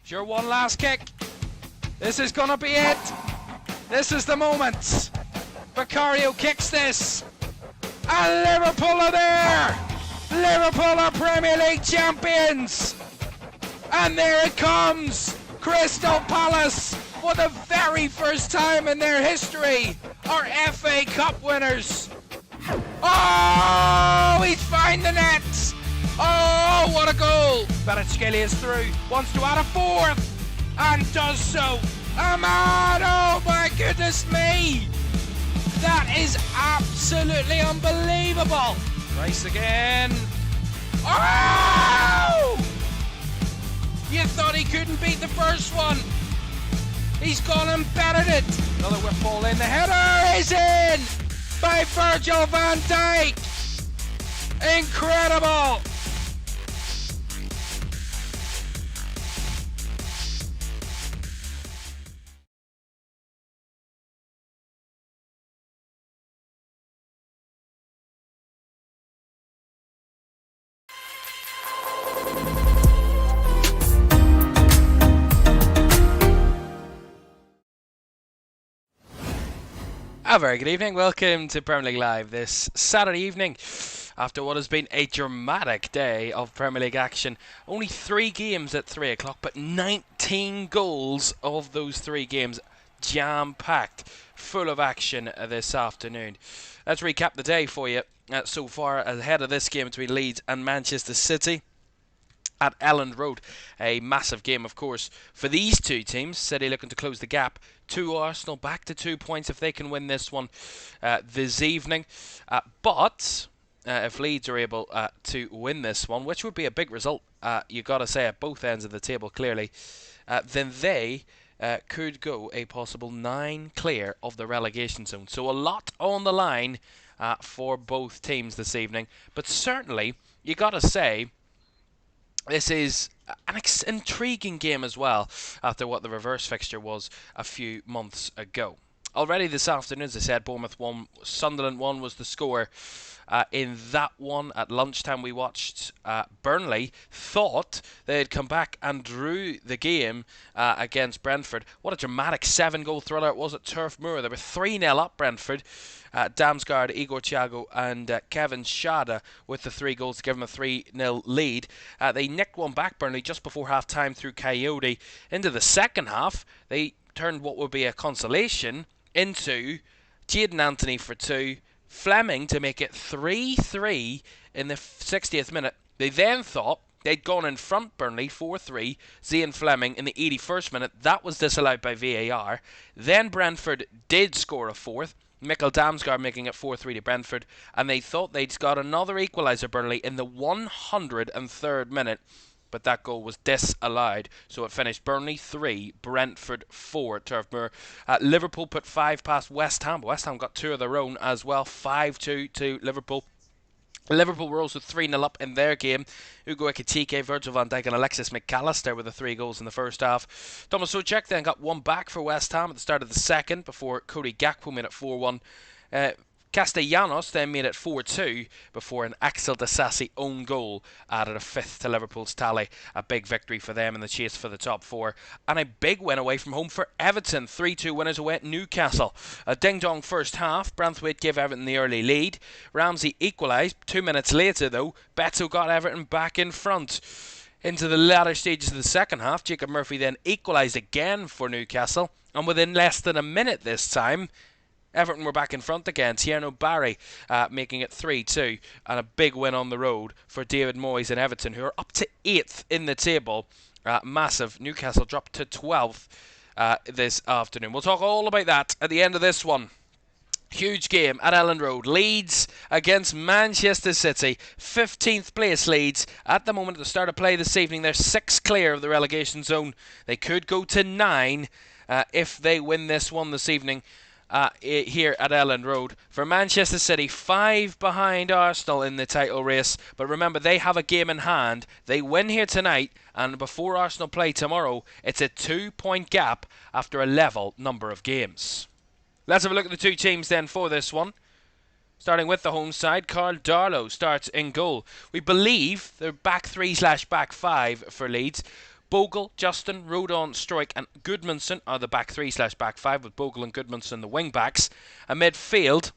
Sure, one last kick. This is gonna be it. This is the moment. Vicario kicks this. And Liverpool are there. Liverpool are Premier League champions. And there it comes. Crystal Palace, for the very first time in their history, are FA Cup winners. Oh, he's found the net. Oh, what a goal. Kvaratskhelia is through, wants to add a fourth, and does so. Ahmad, oh my goodness me. That is absolutely unbelievable. Rice again. Oh! You thought he couldn't beat the first one. He's gone and bettered it. Another whip ball in. The header is in by Virgil van Dijk. Incredible. A very good evening, welcome to Premier League Live this Saturday evening after what has been a dramatic day of Premier League action. Only 3 games at 3 o'clock, but 19 goals of those 3 games jam-packed, full of action this afternoon. Let's recap the day for you so far ahead of this game between Leeds and Manchester City at Elland Road. A massive game, of course, for these two teams. City looking to close the gap to Arsenal, back to 2 points if they can win this one this evening. But if Leeds are able to win this one, which would be a big result, you got to say, at both ends of the table, clearly, then they could go a possible 9 clear of the relegation zone. So a lot on the line for both teams this evening. But certainly, you got to say, this is an intriguing game as well, after what the reverse fixture was a few months ago. Already this afternoon, as I said, Bournemouth 1, Sunderland 1 was the score. In that one, at lunchtime, we watched Burnley. Thought they had come back and drew the game against Brentford. What a dramatic 7-goal thriller it was at Turf Moor. They were 3-0 up, Brentford. Damsgaard, Igor Thiago and Kevin Schade with the 3 goals to give them a 3-0 lead. They nicked one back, Burnley, just before half-time through Coyote. Into the second half, they turned what would be a consolation into Jadon Anthony for 2, Fleming to make it 3-3 in the 60th minute. They then thought they'd gone in front, Burnley, 4-3. Zian Fleming in the 81st minute. That was disallowed by VAR. Then Brentford did score a 4th. Mikkel Damsgaard making it 4-3 to Brentford. And they thought they'd got another equaliser, Burnley, in the 103rd minute. But that goal was disallowed. So it finished Burnley 3, Brentford 4, Turf Moor. Liverpool put 5 past West Ham. West Ham got 2 of their own as well. 5-2 to Liverpool. Liverpool were also 3-0 up in their game. Ugo Ekitike, Virgil van Dijk and Alexis McAllister with the 3 goals in the first half. Thomas Souček then got 1 back for West Ham at the start of the second before Cody Gakpo made it 4-1. Castellanos then made it 4-2 before an Axel Disasi own goal added a 5th to Liverpool's tally. A big victory for them in the chase for the top 4. And a big win away from home for Everton. 3-2 winners away at Newcastle. A ding-dong first half. Branthwaite gave Everton the early lead. Ramsey equalised. 2 minutes later, though, Beto got Everton back in front. Into the latter stages of the second half, Jacob Murphy then equalised again for Newcastle. And within less than a minute this time, Everton were back in front again. Tierno Barry making it 3-2, and a big win on the road for David Moyes and Everton, who are up to 8th in the table. Massive. Newcastle dropped to 12th this afternoon. We'll talk all about that at the end of this one. Huge game at Elland Road. Leeds against Manchester City. 15th place Leeds. At the moment, at the start of play this evening, they're 6 clear of the relegation zone. They could go to 9 if they win this one this evening. Here at Elland Road. For Manchester City, 5 behind Arsenal in the title race, but remember they have a game in hand. They win here tonight, and before Arsenal play tomorrow, it's a 2-point gap after a level number of games. Let's have a look at the two teams then for this one. Starting with the home side, Carl Darlow starts in goal. We believe they're back 3/back 5 for Leeds. Bogle, Justin, Rodon, Stroik and Goodmanson are the back 3/back 5, with Bogle and Goodmanson the wing backs. A midfield,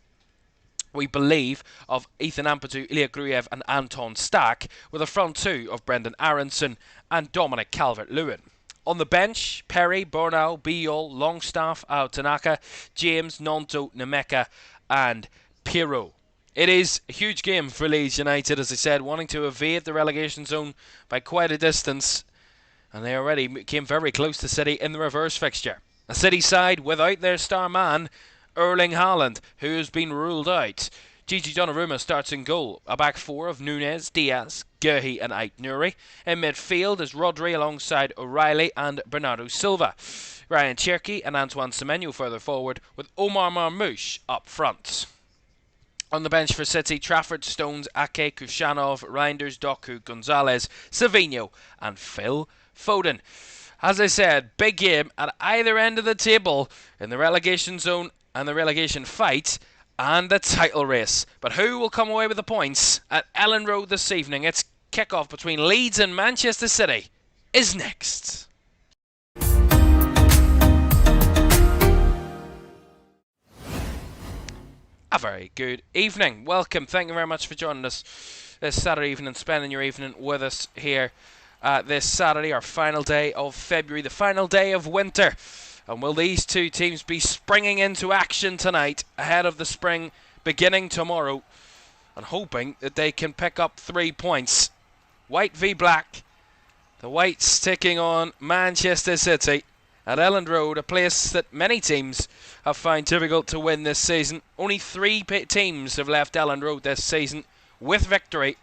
we believe, of Ethan Ampadu, Ilya Gruyev and Anton Stack, with a front two of Brendan Aronson and Dominic Calvert-Lewin. On the bench, Perry, Bornau, Biol, Longstaff, Tanaka, James, Nonto, Nemeka and Pirro. It is a huge game for Leeds United, as I said, wanting to evade the relegation zone by quite a distance, and they already came very close to City in the reverse fixture. A City side without their star man, Erling Haaland, who has been ruled out. Gigi Donnarumma starts in goal. A back four of Nunez, Diaz, Guehi and Ait-Nouri. In midfield is Rodri alongside O'Reilly and Bernardo Silva. Ryan Cherki and Antoine Semenyo further forward, with Omar Marmoush up front. On the bench for City, Trafford, Stones, Ake, Kushanov, Reinders, Doku, Gonzalez, Savinho and Phil Foden. As I said, big game at either end of the table in the relegation zone and the relegation fight and the title race. But who will come away with the points at Elland Road this evening? Its kick-off between Leeds and Manchester City is next. A very good evening. Welcome. Thank you very much for joining us this Saturday evening, spending your evening with us here this Saturday, our final day of February, the final day of winter. And will these two teams be springing into action tonight ahead of the spring beginning tomorrow, and hoping that they can pick up 3 points? White v Black. The Whites taking on Manchester City at Elland Road, a place that many teams have found difficult to win this season. Only 3 teams have left Elland Road this season with victory,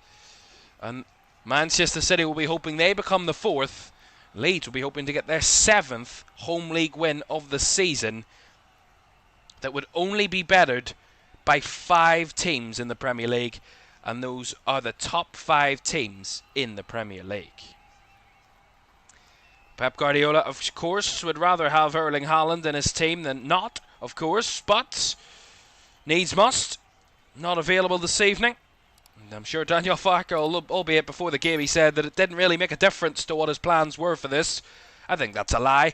and Manchester City will be hoping they become the 4th. Leeds will be hoping to get their 7th home league win of the season. That would only be bettered by 5 teams in the Premier League, and those are the top 5 teams in the Premier League. Pep Guardiola, of course, would rather have Erling Haaland in his team than not, of course, but needs must. Not available this evening. I'm sure Daniel Farke, albeit before the game, he said that it didn't really make a difference to what his plans were for this. I think that's a lie.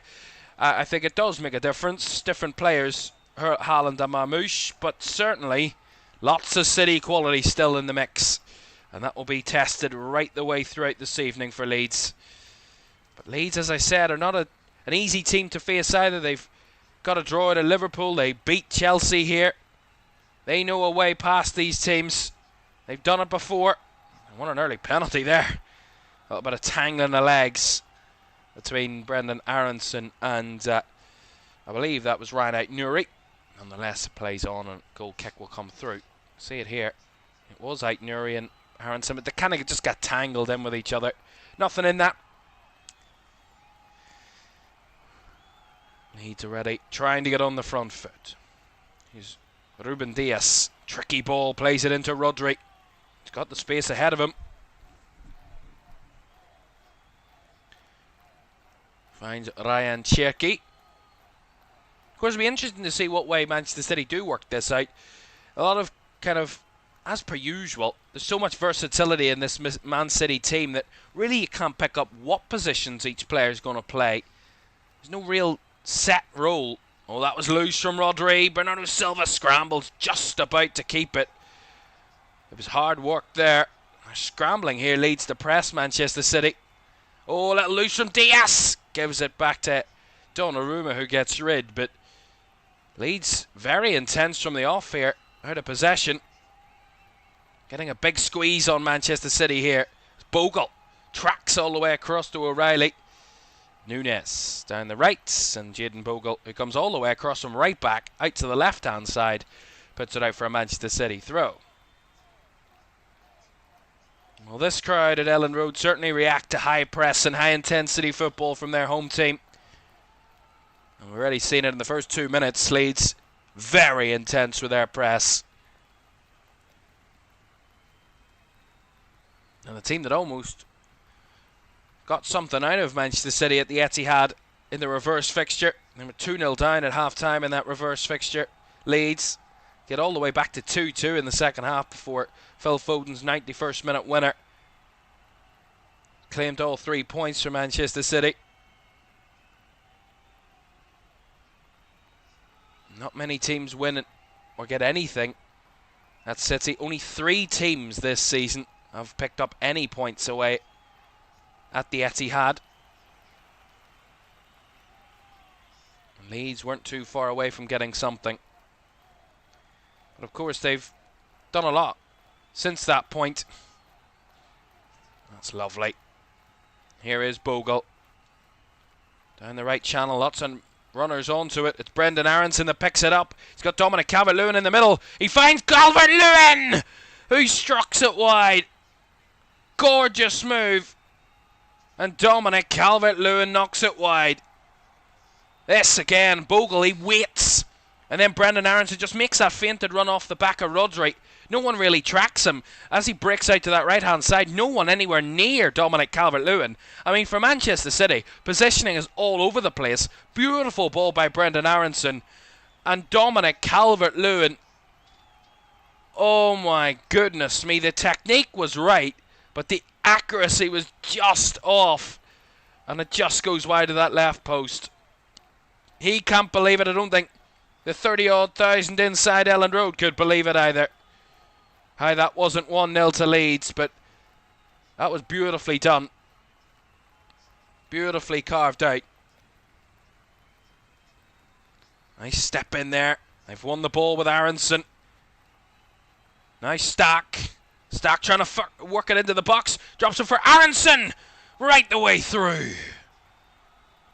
I think it does make a difference. Different players, Haaland and Marmoush, but certainly lots of City quality still in the mix. And that will be tested right the way throughout this evening for Leeds. But Leeds, as I said, are not an easy team to face either. They've got a draw at Liverpool. They beat Chelsea here. They know a way past these teams. They've done it before. What an early penalty there. A little bit of tangling the legs between Brendan Aronson and I believe that was Ryan Ait-Nouri. Nonetheless, it plays on and goal kick will come through. See it here. It was Ait-Nouri and Aronson, but they kind of just got tangled in with each other. Nothing in that. Leeds already trying to get on the front foot. Here's Ruben Diaz. Tricky ball, plays it into Rodri. He's got the space ahead of him. Finds Ryan Cherki. Of course, it'll be interesting to see what way Manchester City do work this out. A lot of kind of, as per usual, there's so much versatility in this Man City team that really you can't pick up what positions each player is going to play. There's no real set role. Oh, that was loose from Rodri. Bernardo Silva scrambles, just about to keep it. It was hard work there. Scrambling here leads to press Manchester City. Oh, a little loose from Diaz. Gives it back to Donnarumma, who gets rid. But Leeds very intense from the off here. Out of possession. Getting a big squeeze on Manchester City here. Bogle tracks all the way across to O'Reilly. Nunez down the right, and Jayden Bogle, who comes all the way across from right back out to the left hand side, puts it out for a Manchester City throw. Well, this crowd at Elland Road certainly react to high press and high intensity football from their home team. And we've already seen it in the first 2 minutes. Leeds very intense with their press. And the team that almost got something out of Manchester City at the Etihad in the reverse fixture. They were 2-0 down at half-time in that reverse fixture. Leeds get all the way back to 2-2 in the second half before Phil Foden's 91st minute winner. claimed all 3 points for Manchester City. Not many teams win or get anything at City. Only 3 teams this season have picked up any points away at the Etihad. Leeds weren't too far away from getting something. But of course they've done a lot since that point. That's lovely. Here is Bogle. Down the right channel, lots of runners onto it. It's Brendan Aronson that picks it up. He's got Dominic Calvert-Lewin in the middle. He finds Calvert-Lewin, who strikes it wide. Gorgeous move. And Dominic Calvert-Lewin knocks it wide. This again, Bogle, he waits. And then Brendan Aronson just makes that feinted run off the back of Rodri. No one really tracks him. As he breaks out to that right-hand side, no one anywhere near Dominic Calvert-Lewin. I mean, for Manchester City, positioning is all over the place. Beautiful ball by Brendan Aronson. And Dominic Calvert-Lewin. Oh my goodness me. The technique was right, but the accuracy was just off. And it just goes wide of that left post. He can't believe it. I don't think the 30-odd thousand inside Elland Road could believe it either. Hi, that wasn't 1-0 to Leeds, but that was beautifully done. Beautifully carved out. Nice step in there. They've won the ball with Aronson. Nice Stack. Stack trying to work it into the box. Drops it for Aronson. Right the way through.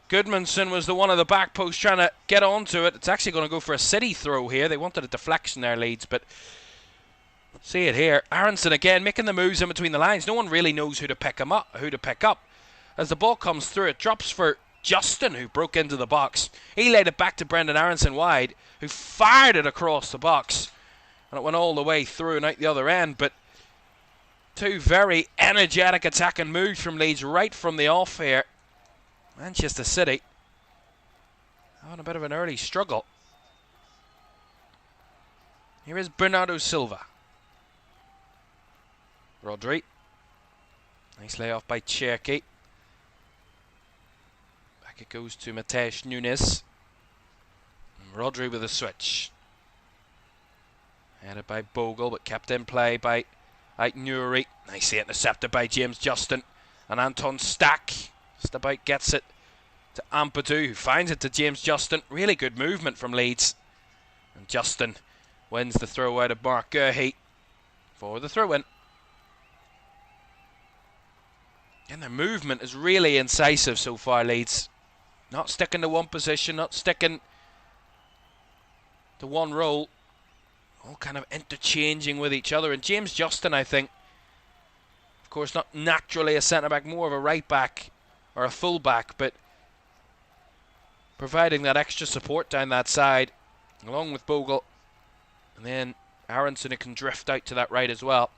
Goodmanson was the one of the back post trying to get onto it. It's actually going to go for a City throw here. They wanted a deflection there, Leeds, but see it here. Aronson again making the moves in between the lines. No one really knows who to pick up. As the ball comes through, it drops for Justin, who broke into the box. He laid it back to Brendan Aronson wide, who fired it across the box. And it went all the way through and out the other end. But 2 very energetic attacking moves from Leeds right from the off here. Manchester City having a bit of an early struggle. Here is Bernardo Silva. Rodri. Nice layoff by Cherki. Back it goes to Mateus Nunes. And Rodri with a switch. Headed by Bogle, but kept in play by Aït-Nouri. Nicely intercepted by James Justin. And Anton Stack just about gets it to Ampadu, who finds it to James Justin. Really good movement from Leeds. And Justin wins the throw out of Mark Gurhey for the throw-in. And their movement is really incisive so far, Leeds. Not sticking to one position, not sticking to one role. All kind of interchanging with each other. And James Justin, I think, of course, not naturally a centre-back, more of a right-back or a full-back, but providing that extra support down that side, along with Bogle. And then Aronson, who can drift out to that right as well.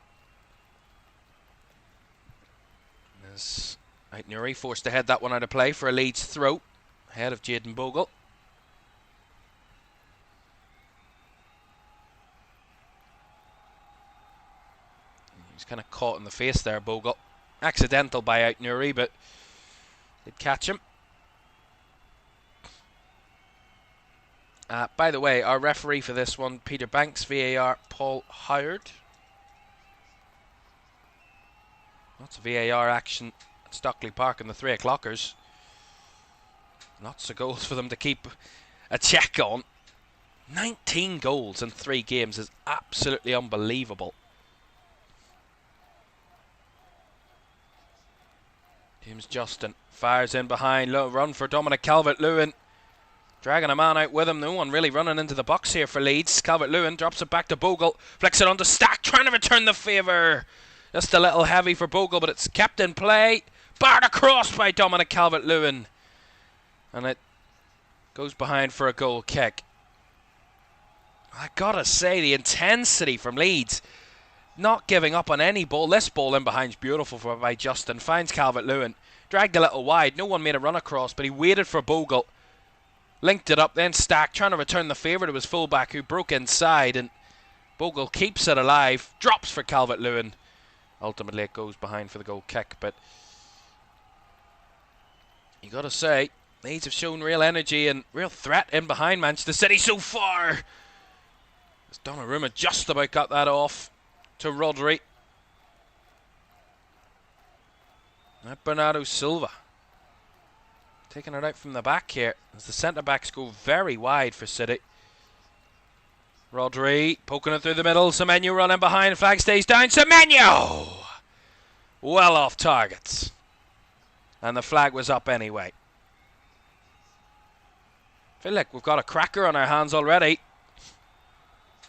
As Aït-Nouri forced to head that one out of play for a Leeds throw, ahead of Jayden Bogle. He's kind of caught in the face there, Bogle. Accidental by Aït-Nouri, but did catch him. By the way, our referee for this one, Peter Banks, VAR, Paul Howard. Lots of VAR action at Stockley Park in the 3 o'clockers. Lots of goals for them to keep a check on. 19 goals in 3 games is absolutely unbelievable. James Justin fires in behind. Low run for Dominic Calvert-Lewin. Dragging a man out with him. No one really running into the box here for Leeds. Calvert-Lewin drops it back to Bogle. Flicks it onto Stack. Trying to return the favour. Just a little heavy for Bogle, but it's kept in play. Barred across by Dominic Calvert-Lewin. And it goes behind for a goal kick. I gotta say, the intensity from Leeds. Not giving up on any ball. This ball in behind's beautiful by Justin. Finds Calvert-Lewin. Dragged a little wide. No one made a run across, but he waited for Bogle. Linked it up, then Stack, trying to return the favour to his fullback, who broke inside, and Bogle keeps it alive. Drops for Calvert-Lewin. Ultimately, it goes behind for the goal kick, but You got to say, Leeds have shown real energy and real threat in behind Manchester City so far. As Donnarumma just about got that off to Rodri. Now Bernardo Silva taking it out from the back here as the centre-backs go very wide for City. Rodri poking it through the middle. Semenyo running behind. Flag stays down. Semenyo! Well off target. And the flag was up anyway. I feel like we've got a cracker on our hands already.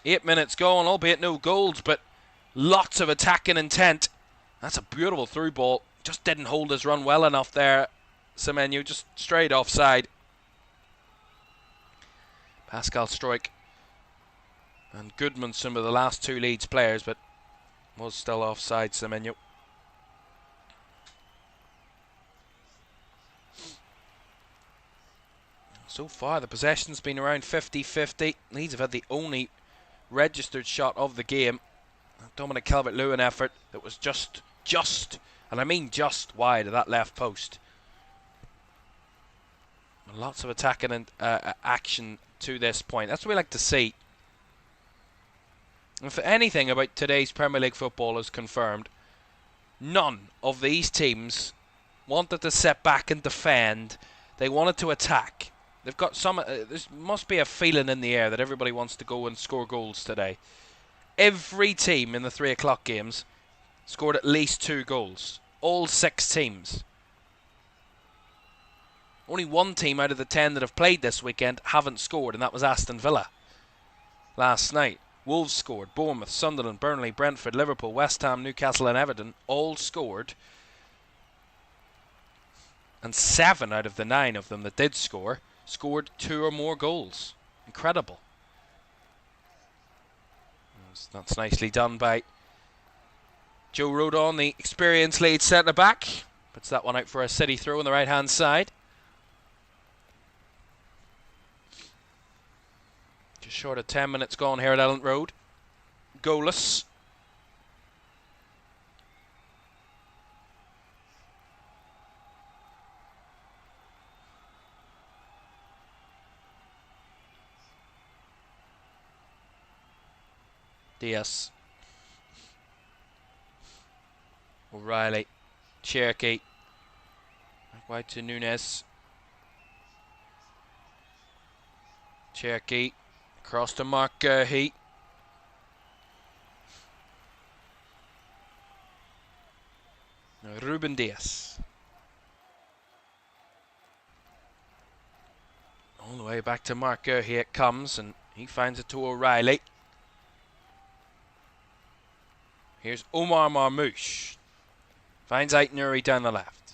8 minutes gone, albeit no goals, but lots of attacking intent. That's a beautiful through ball. Just didn't hold his run well enough there. Semenyo just straight offside. Pascal Struijk and Goodmanson were the last two Leeds players, but was still offside, Semenyo. So far, the possession's been around 50-50. Leeds have had the only registered shot of the game. Dominic Calvert-Lewin effort that was just, and I mean just wide of that left post. Lots of attacking and action to this point. That's what we like to see. If anything about today's Premier League football is confirmed, none of these teams wanted to sit back and defend. They wanted to attack. They've got some. There must be a feeling in the air that everybody wants to go and score goals today. Every team in the 3 o'clock games scored at least 2 goals. All 6 teams. Only one team out of the 10 that have played this weekend haven't scored, and that was Aston Villa last night. Wolves scored. Bournemouth, Sunderland, Burnley, Brentford, Liverpool, West Ham, Newcastle and Everton all scored. And 7 out of the 9 of them that did score scored 2 or more goals. Incredible. That's nicely done by Joe Rodon, the experienced Leeds centre-back. Puts that one out for a City throw on the right-hand side. Just short of 10 minutes gone here at Elland Road. Goalless. Diaz. O'Reilly. Cherky. Back wide to Nunes. Cherky. Across to Mark Gurhey. Now Ruben Diaz. All the way back to Mark Gurhey it comes, and he finds it to O'Reilly. Here's Omar Marmoush. Finds Aït-Nouri down the left.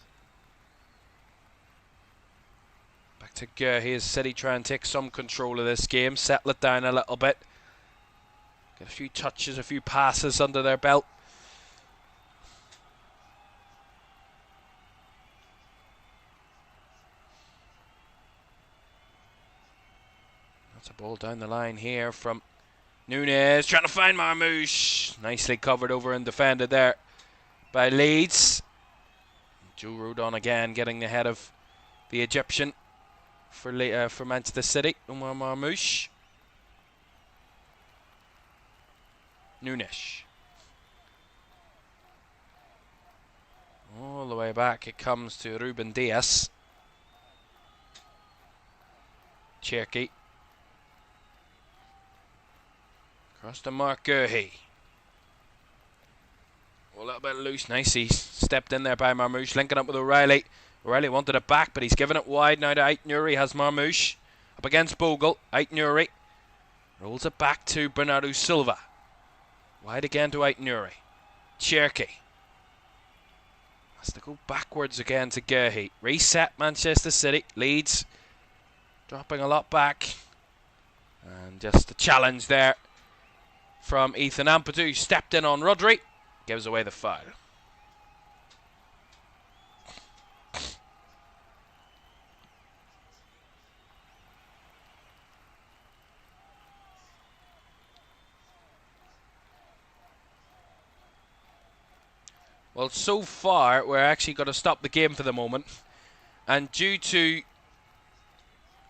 Back to Gurhey as City try and take some control of this game. Settle it down a little bit. Get a few touches, a few passes under their belt. That's a ball down the line here from Nunes, trying to find Marmoush. Nicely covered over and defended there by Leeds. Joe Rodon again getting the head of the Egyptian for Manchester City. Omar Marmoush. Nunes. All the way back it comes to Ruben Diaz. Cherky. Across to Mark Gurhey. A little bit loose. Nice. He stepped in there by Marmoush, linking up with O'Reilly. O'Reilly wanted it back, but he's given it wide now to Aït-Nouri. Has Marmoush up against Bogle. Aït-Nouri rolls it back to Bernardo Silva. Wide again to Aït-Nouri. Cherky has to go backwards again to Gurhey. Reset Manchester City. Leeds dropping a lot back. And just a challenge there from Ethan Ampadu. Stepped in on Rodri. Gives away the foul. Well, so far, we're actually going to stop the game for the moment And due to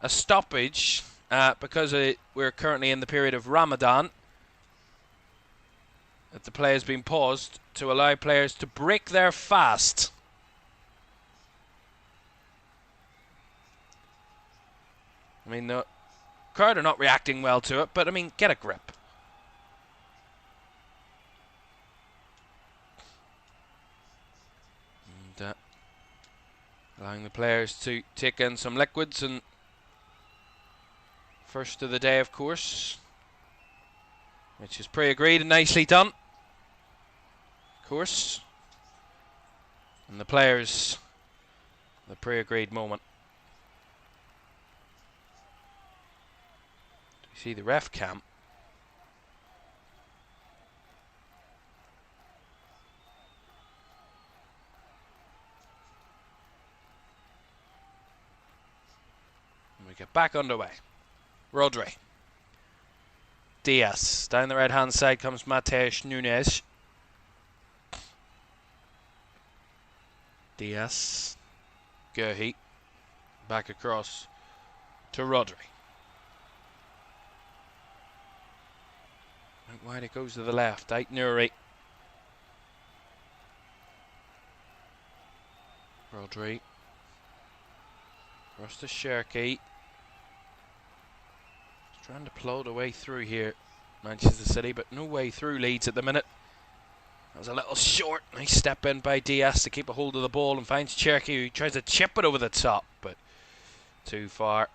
a stoppage, because we're currently in the period of Ramadan, that the play has been paused to allow players to break their fast. I mean, the crowd are not reacting well to it, but I mean, get a grip. And allowing the players to take in some liquids, and first of the day, of course, which is pre-agreed and nicely done. Of course. And the players, the pre-agreed moment. You see the ref cam. And we get back underway. Rodri. Diaz. Down the right-hand side comes Matheus Nunes. Diaz. Gerhi. Back across to Rodri. Out wide it goes to the left. Ait Nouri. Rodri. Across to Cherki. Trying to plod a way through here, Manchester City, but no way through Leeds at the minute. That was a little short. Nice step in by Diaz to keep a hold of the ball, and finds Cherki, who tries to chip it over the top, but too far.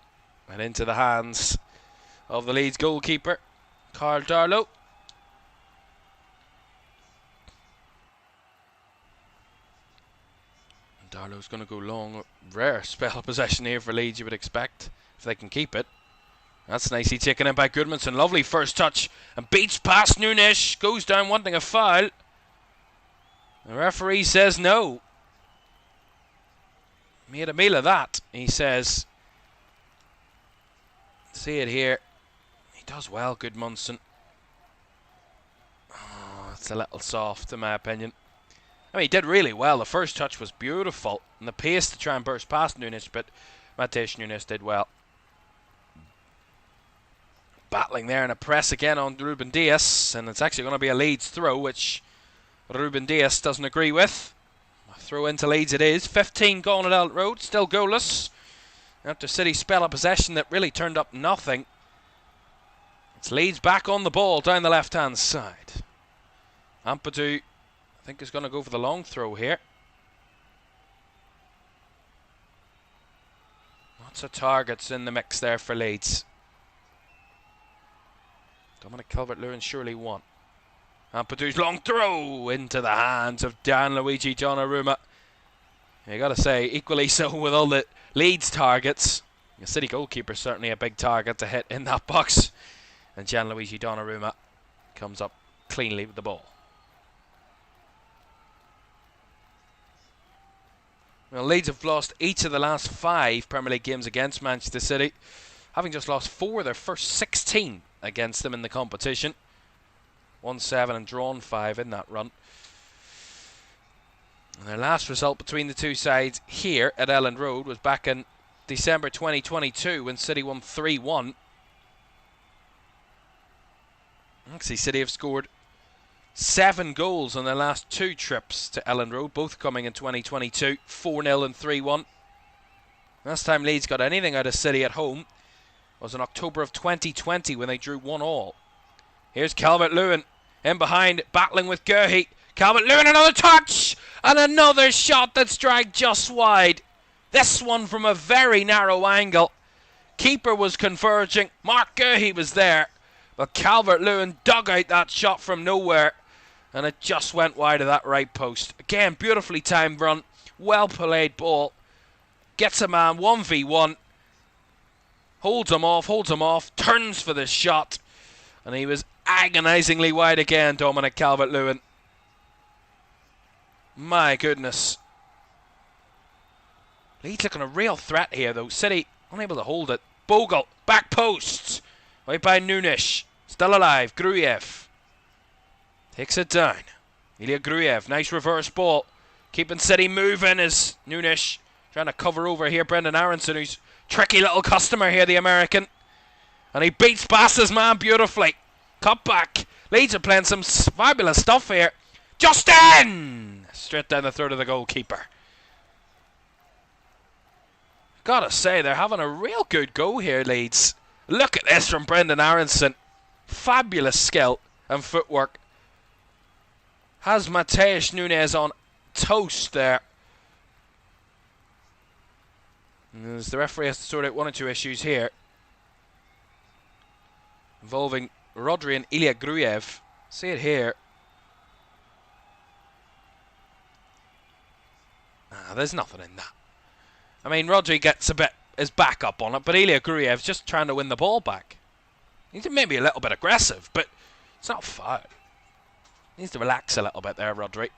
And into the hands of the Leeds goalkeeper, Karl Darlow. And Darlow's going to go long. Rare spell of possession here for Leeds, you would expect, if they can keep it. That's nicely taken in by Goodmanson. Lovely first touch. And beats past Nunes. Goes down wanting a foul. The referee says no. Made a meal of that, he says. See it here. He does well, Goodmanson. Oh, it's a little soft in my opinion. I mean, he did really well. The first touch was beautiful. And the pace to try and burst past Nunes, but Matheus Nunes did well. Battling there in a press again on Ruben Diaz, and it's actually going to be a Leeds throw, which Ruben Diaz doesn't agree with. A throw into Leeds it is. 15 gone at Elland Road, still goalless. After City's spell of possession that really turned up nothing. It's Leeds back on the ball down the left-hand side. Ampadu, I think, is going to go for the long throw here. Lots of targets in the mix there for Leeds. Dominic Calvert-Lewin surely won. Ampadu's long throw into the hands of Gianluigi Donnarumma. You got to say, equally so with all the Leeds targets. The City goalkeeper certainly a big target to hit in that box. And Gianluigi Donnarumma comes up cleanly with the ball. Well, Leeds have lost each of the last 5 Premier League games against Manchester City, having just lost 4 of their first 16 against them in the competition. 1-7 and drawn 5 in that run. And their last result between the two sides here at Elland Road was back in December 2022 when City won 3-1. Actually, City have scored 7 goals on their last 2 trips to Elland Road, both coming in 2022, 4-0 and 3-1. Last time Leeds got anything out of City at home was in October of 2020 when they drew 1-1. Here's Calvert-Lewin in behind, battling with Gerhi. Calvert-Lewin, another touch! And another shot that's dragged just wide. This one from a very narrow angle. Keeper was converging. Mark Gerhi was there. But Calvert-Lewin dug out that shot from nowhere. And it just went wide of that right post. Again, beautifully timed run. Well played ball. Gets a man 1v1. Holds him off, turns for the shot. And he was agonisingly wide again, Dominic Calvert-Lewin. My goodness. Leeds looking a real threat here, though. City unable to hold it. Bogle, back post. Right by Nunes. Still alive, Gruyev. Takes it down. Ilya Gruyev, nice reverse ball. Keeping City moving as Nunes Trying to cover over here, Brendan Aronson, who's tricky little customer here, the American. And he beats past his man beautifully. Cut back. Leeds are playing some fabulous stuff here. Justin! Straight down the throat of the goalkeeper. Gotta say, they're having a real good go here, Leeds. Look at this from Brendan Aronson. Fabulous skill and footwork. Has Mateus Nunes on toast there. And as the referee has to sort out one or two issues here involving Rodri and Ilya Gruyev. See it here. There's nothing in that. I mean, Rodri gets a bit his back up on it, but Ilya Gruyev's just trying to win the ball back. He's maybe a little bit aggressive, but it's not foul. He needs to relax a little bit there, Rodri.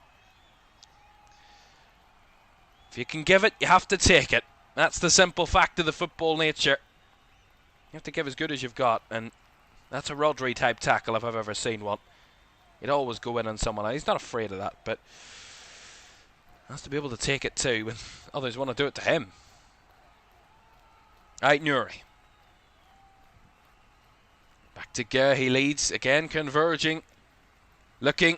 If you can give it, you have to take it. That's the simple fact of the football nature. You have to give as good as you've got, and that's a Rodri type tackle if I've ever seen one. He'd always go in on someone else. He's not afraid of that, but has to be able to take it too when others want to do it to him. Right, Nuri. Back to Ger, he leads again, converging, looking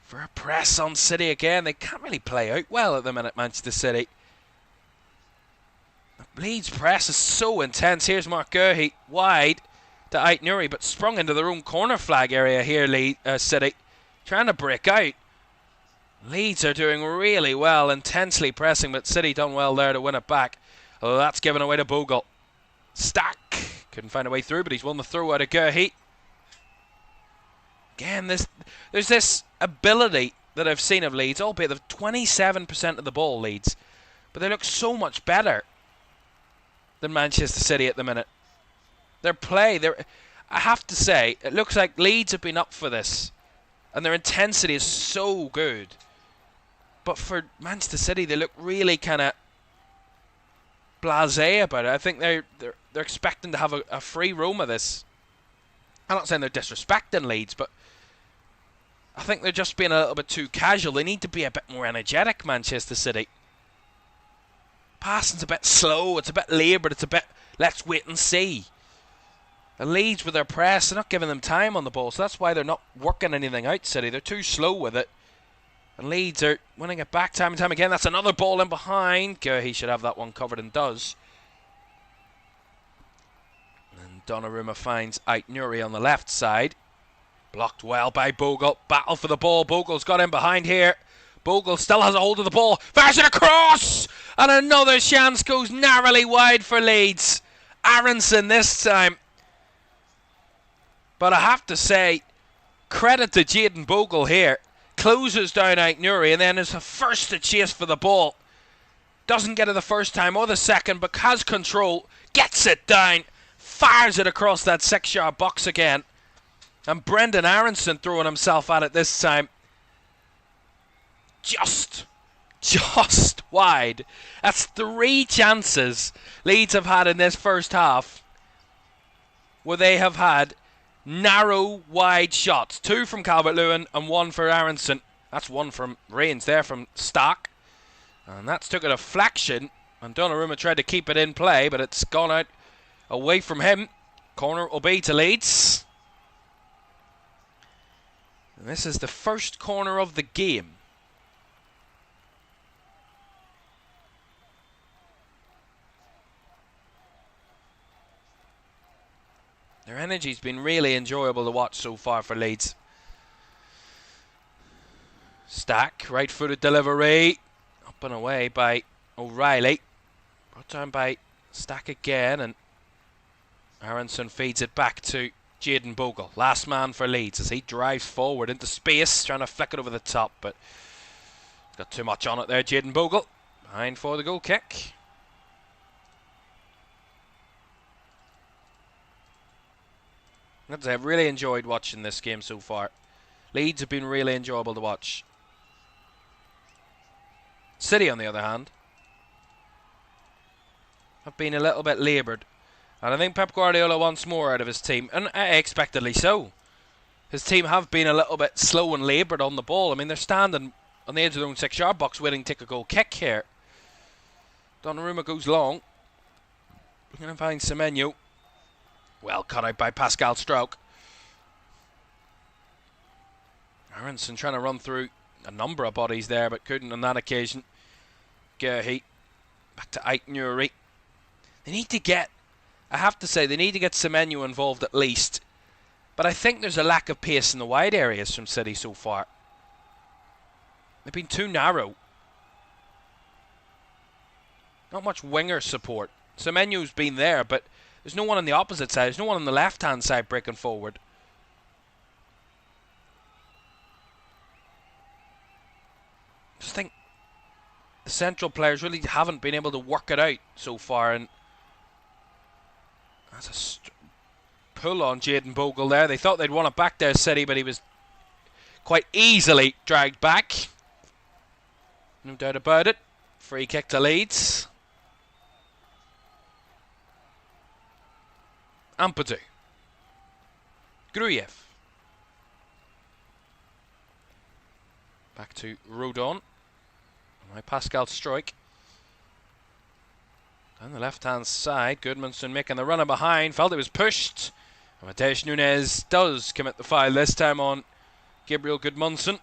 for a press on City again. They can't really play out well at the minute, Manchester City. The Leeds press is so intense. Here's Mark Gurhey wide to Ait Nuri, but sprung into their own corner flag area here, City. Trying to break out. Leeds are doing really well, intensely pressing, but City done well there to win it back. Oh, that's given away to Bogle. Stack. Couldn't find a way through, but he's won the throw out of Gurhey. Again, there's this ability that I've seen of Leeds, albeit they've 27% of the ball, Leeds. But they look so much better than Manchester City at the minute. Their play, I have to say, it looks like Leeds have been up for this. And their intensity is so good. But for Manchester City, they look really kind of blasé about it. I think they're expecting to have a free roam of this. I'm not saying they're disrespecting Leeds, but I think they're just being a little bit too casual. They need to be a bit more energetic, Manchester City. Passing's a bit slow, it's a bit laboured, it's a bit let's wait and see. And Leeds with their press, they're not giving them time on the ball, so that's why they're not working anything out, City. They're too slow with it. And Leeds are winning it back time and time again. That's another ball in behind. He should have that one covered and does. And Donnarumma finds Ait Nuri on the left side. Blocked well by Bogle. Battle for the ball. Bogle's got in behind here. Bogle still has a hold of the ball. Fires it across! And another chance goes narrowly wide for Leeds. Aronson this time. But I have to say, credit to Jayden Bogle here. Closes down Ait Nuri and then is the first to chase for the ball. Doesn't get it the first time or the second, but has control. Gets it down. Fires it across that 6-yard box again. And Brendan Aronson throwing himself at it this time. Just wide. That's 3 chances Leeds have had in this first half where they have had narrow, wide shots. 2 from Calvert-Lewin and 1 for Aronson. That's 1 from Rains there from Stark. And that's took a deflection. And Donnarumma tried to keep it in play, but it's gone out away from him. Corner will be to Leeds. And this is the first corner of the game. Their energy's been really enjoyable to watch so far for Leeds. Stack, right-footed delivery. Up and away by O'Reilly. Brought down by Stack again, and Aronson feeds it back to Jayden Bogle. Last man for Leeds as he drives forward into space, trying to flick it over the top, but got too much on it there, Jayden Bogle. Behind for the goal kick. I've really enjoyed watching this game so far. Leeds have been really enjoyable to watch. City, on the other hand, have been a little bit laboured. And I think Pep Guardiola wants more out of his team. And expectedly so. His team have been a little bit slow and laboured on the ball. I mean, they're standing on the edge of their own 6-yard box waiting to take a goal kick here. Donnarumma goes long. We're going to find Semenyo. Well cut out by Pascal Struijk. Aronson trying to run through a number of bodies there, but couldn't on that occasion. Gerhi. Back to Aït-Nouri. They need to get, I have to say, they need to get Semenyo involved at least. But I think there's a lack of pace in the wide areas from City so far. They've been too narrow. Not much winger support. Semenyo's been there, but there's no one on the opposite side. There's no one on the left-hand side breaking forward. I just think the central players really haven't been able to work it out so far. And that's a pull on Jayden Bogle there. They thought they'd won it back there, City, but he was quite easily dragged back. No doubt about it. Free kick to Leeds. Ampadu. Gruyev. Back to Rodon. Now Pascal Struijk. Down the left-hand side, Gudmundsson making the runner behind. Felt it was pushed. And Matheus Nunes does commit the foul, this time on Gabriel Gudmundsson.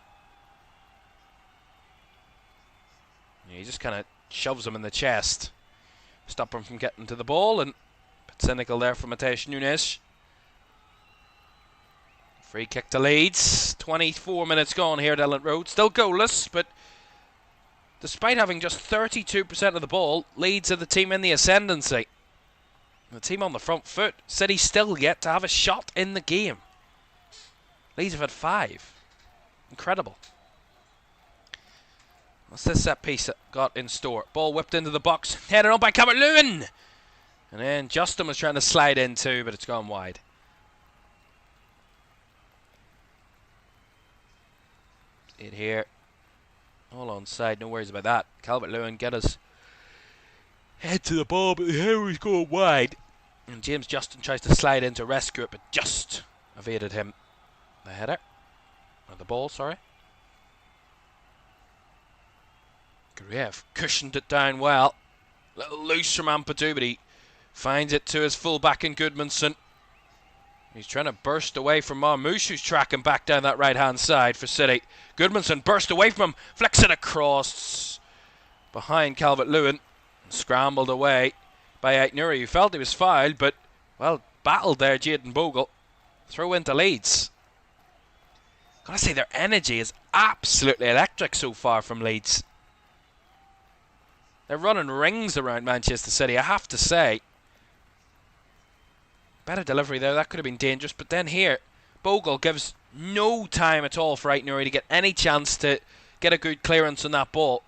He just kind of shoves him in the chest. Stop him from getting to the ball, and a bit cynical there from Matheus Nunes. Free kick to Leeds. 24 minutes gone here at Elland Road. Still goalless, but despite having just 32% of the ball, Leeds are the team in the ascendancy. The team on the front foot. City still yet to have a shot in the game. Leeds have had 5. Incredible. What's this set piece that got in store? Ball whipped into the box. Headed on by Caoimhan. And then Justin was trying to slide in too, but it's gone wide. It here. All onside, no worries about that. Calvert-Lewin get us head to the ball, but the hair is going wide. And James Justin tries to slide in to rescue it, but just evaded him. The header. Or the ball, sorry. Gruyev cushioned it down well. A little loose from Ampadu, but he finds it to his fullback in Gudmundsson. He's trying to burst away from Marmoush, who's tracking back down that right-hand side for City. Gudmundsson burst away from him, flicks it across behind Calvert-Lewin. Scrambled away by Aït-Nouri, who felt he was fouled, but, well, battled there, Jayden Bogle. Throw into Leeds. Gotta say, their energy is absolutely electric so far from Leeds. They're running rings around Manchester City, I have to say. Better delivery there, that could have been dangerous. But then here, Bogle gives no time at all for Aït-Nouri to get any chance to get a good clearance on that ball.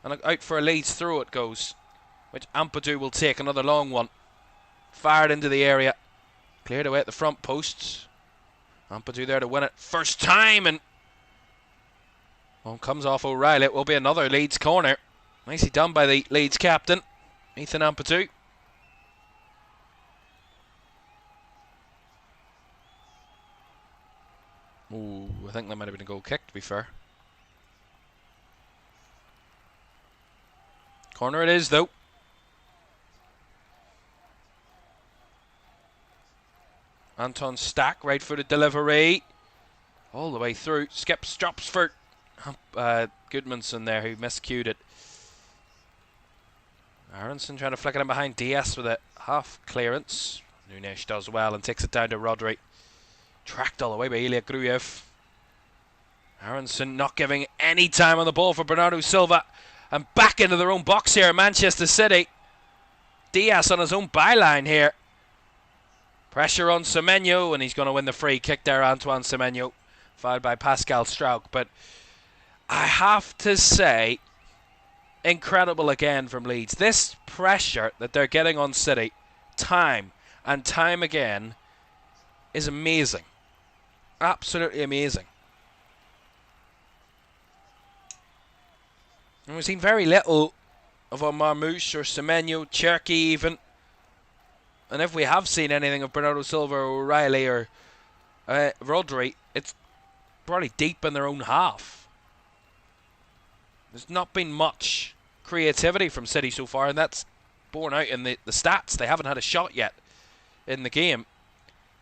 And out for a Leeds throw it goes, which Ampadu will take, another long one. Fired into the area. Cleared away at the front posts. Ampadu there to win it. First time, and one comes off O'Reilly. It will be another Leeds corner. Nicely done by the Leeds captain, Ethan Ampadu. Ooh, I think that might have been a goal kick, to be fair. Corner it is, though. Anton Stack, right-footed delivery. All the way through. Skips, drops for Gudmundsson there, who miscued it. Aronson trying to flick it in behind Diaz with a half clearance. Nunes does well and takes it down to Rodri. Tracked all the way by Ilya Gruyev. Aronson not giving any time on the ball for Bernardo Silva. And back into their own box here, Manchester City. Diaz on his own byline here. Pressure on Semenyo, and he's going to win the free kick there, Antoine Semenyo. Fouled by Pascal Struijk. But I have to say, incredible again from Leeds. This pressure that they're getting on City, time and time again, is amazing. Absolutely amazing. And we've seen very little of a Marmoush or Semenyo, Cherki even. And if we have seen anything of Bernardo Silva or O'Reilly or Rodri, it's probably deep in their own half. There's not been much creativity from City so far, and that's borne out in the stats. They haven't had a shot yet in the game.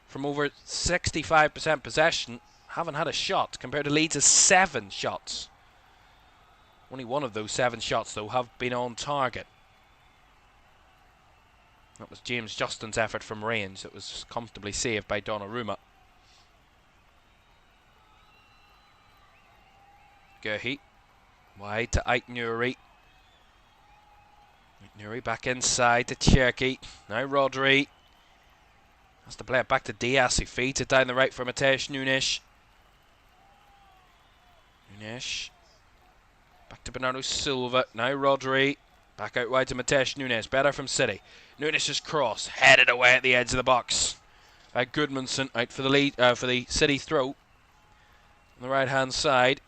From over 65% possession, haven't had a shot, compared to Leeds' 7 shots. Only one of those 7 shots, though, have been on target. That was James Justin's effort from range that was comfortably saved by Donnarumma. Gerhi. Wide to Aït-Nouri. Aït-Nouri back inside to Cherki. Now Rodri. Has to play it back to Diaz, who feeds it down the right for Mateus Nunes. Nunes. Back to Bernardo Silva. Now Rodri. Back out wide to Mateus Nunes. Better from City. Nunes' cross. Headed away at the edge of the box. By Goodmanson. Out for the lead, for the City throw. On the right hand side.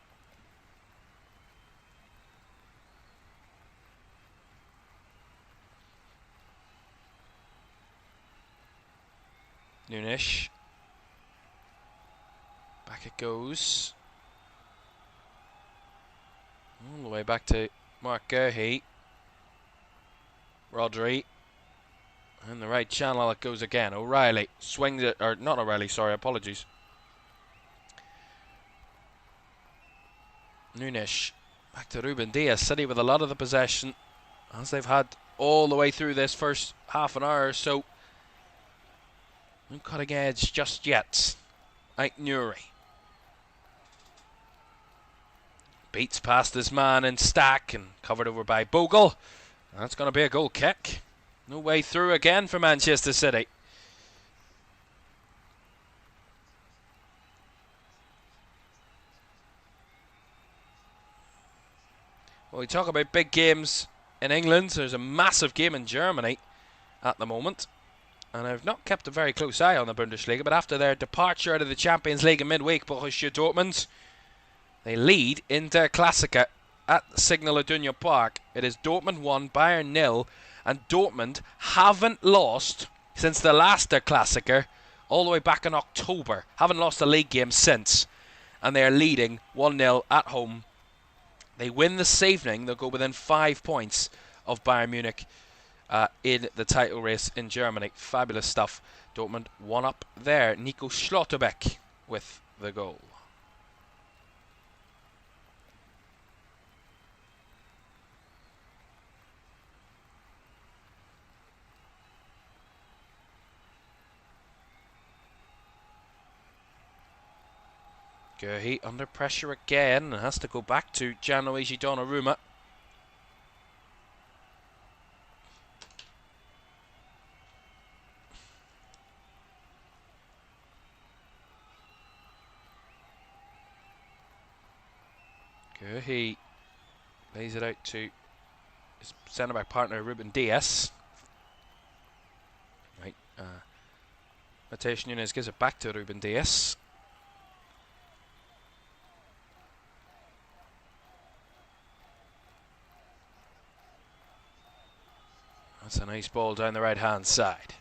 Nunes. Back it goes. All the way back to Mark Gerhi. Rodri. In the right channel it goes again. O'Reilly swings it, or not O'Reilly, sorry, apologies. Nunes. Back to Ruben Diaz. City with a lot of the possession, as they've had all the way through this first half an hour or so. No cutting edge just yet. Aït-Nouri. Beats past this man in Stack and covered over by Bogle. That's going to be a goal kick. No way through again for Manchester City. Well, we talk about big games in England. There's a massive game in Germany at the moment. And I've not kept a very close eye on the Bundesliga, but after their departure out of the Champions League in midweek, Borussia Dortmund, they lead Inter Klassiker at Signal Iduna Park. It is Dortmund 1, Bayern 0, and Dortmund haven't lost since the last Der Klassiker, all the way back in October. Haven't lost a league game since, and they are leading 1-0 at home. They win this evening, they'll go within 5 points of Bayern Munich in the title race in Germany. Fabulous stuff. Dortmund 1 up there. Nico Schlotterbeck with the goal. Gerhi under pressure again and has to go back to Gianluigi Donnarumma. Gerhi lays it out to his centre-back partner Ruben Diaz. Right, Mateus Nunes gives it back to Ruben Diaz. That's a nice ball down the right-hand side.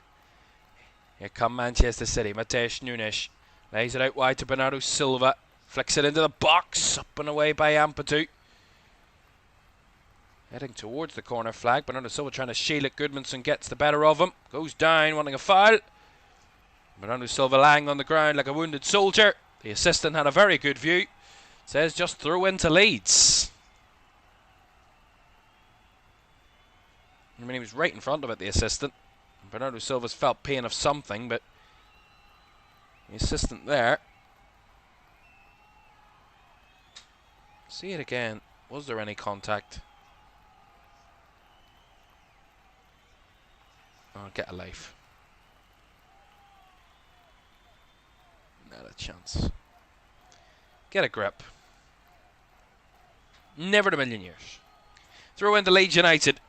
Here come Manchester City. Mateus Nunes lays it out wide to Bernardo Silva. Flicks it into the box. Up and away by Ampadu. Heading towards the corner flag. Bernardo Silva trying to shield it. Goodmanson gets the better of him. Goes down, wanting a foul. Bernardo Silva lying on the ground like a wounded soldier. The assistant had a very good view. Says just throw into Leeds. I mean, he was right in front of it, the assistant. Bernardo Silva's felt pain of something, but the assistant there. See it again. Was there any contact? Oh, get a life. Not a chance. Get a grip. Never in a million years. Throw into Leeds United.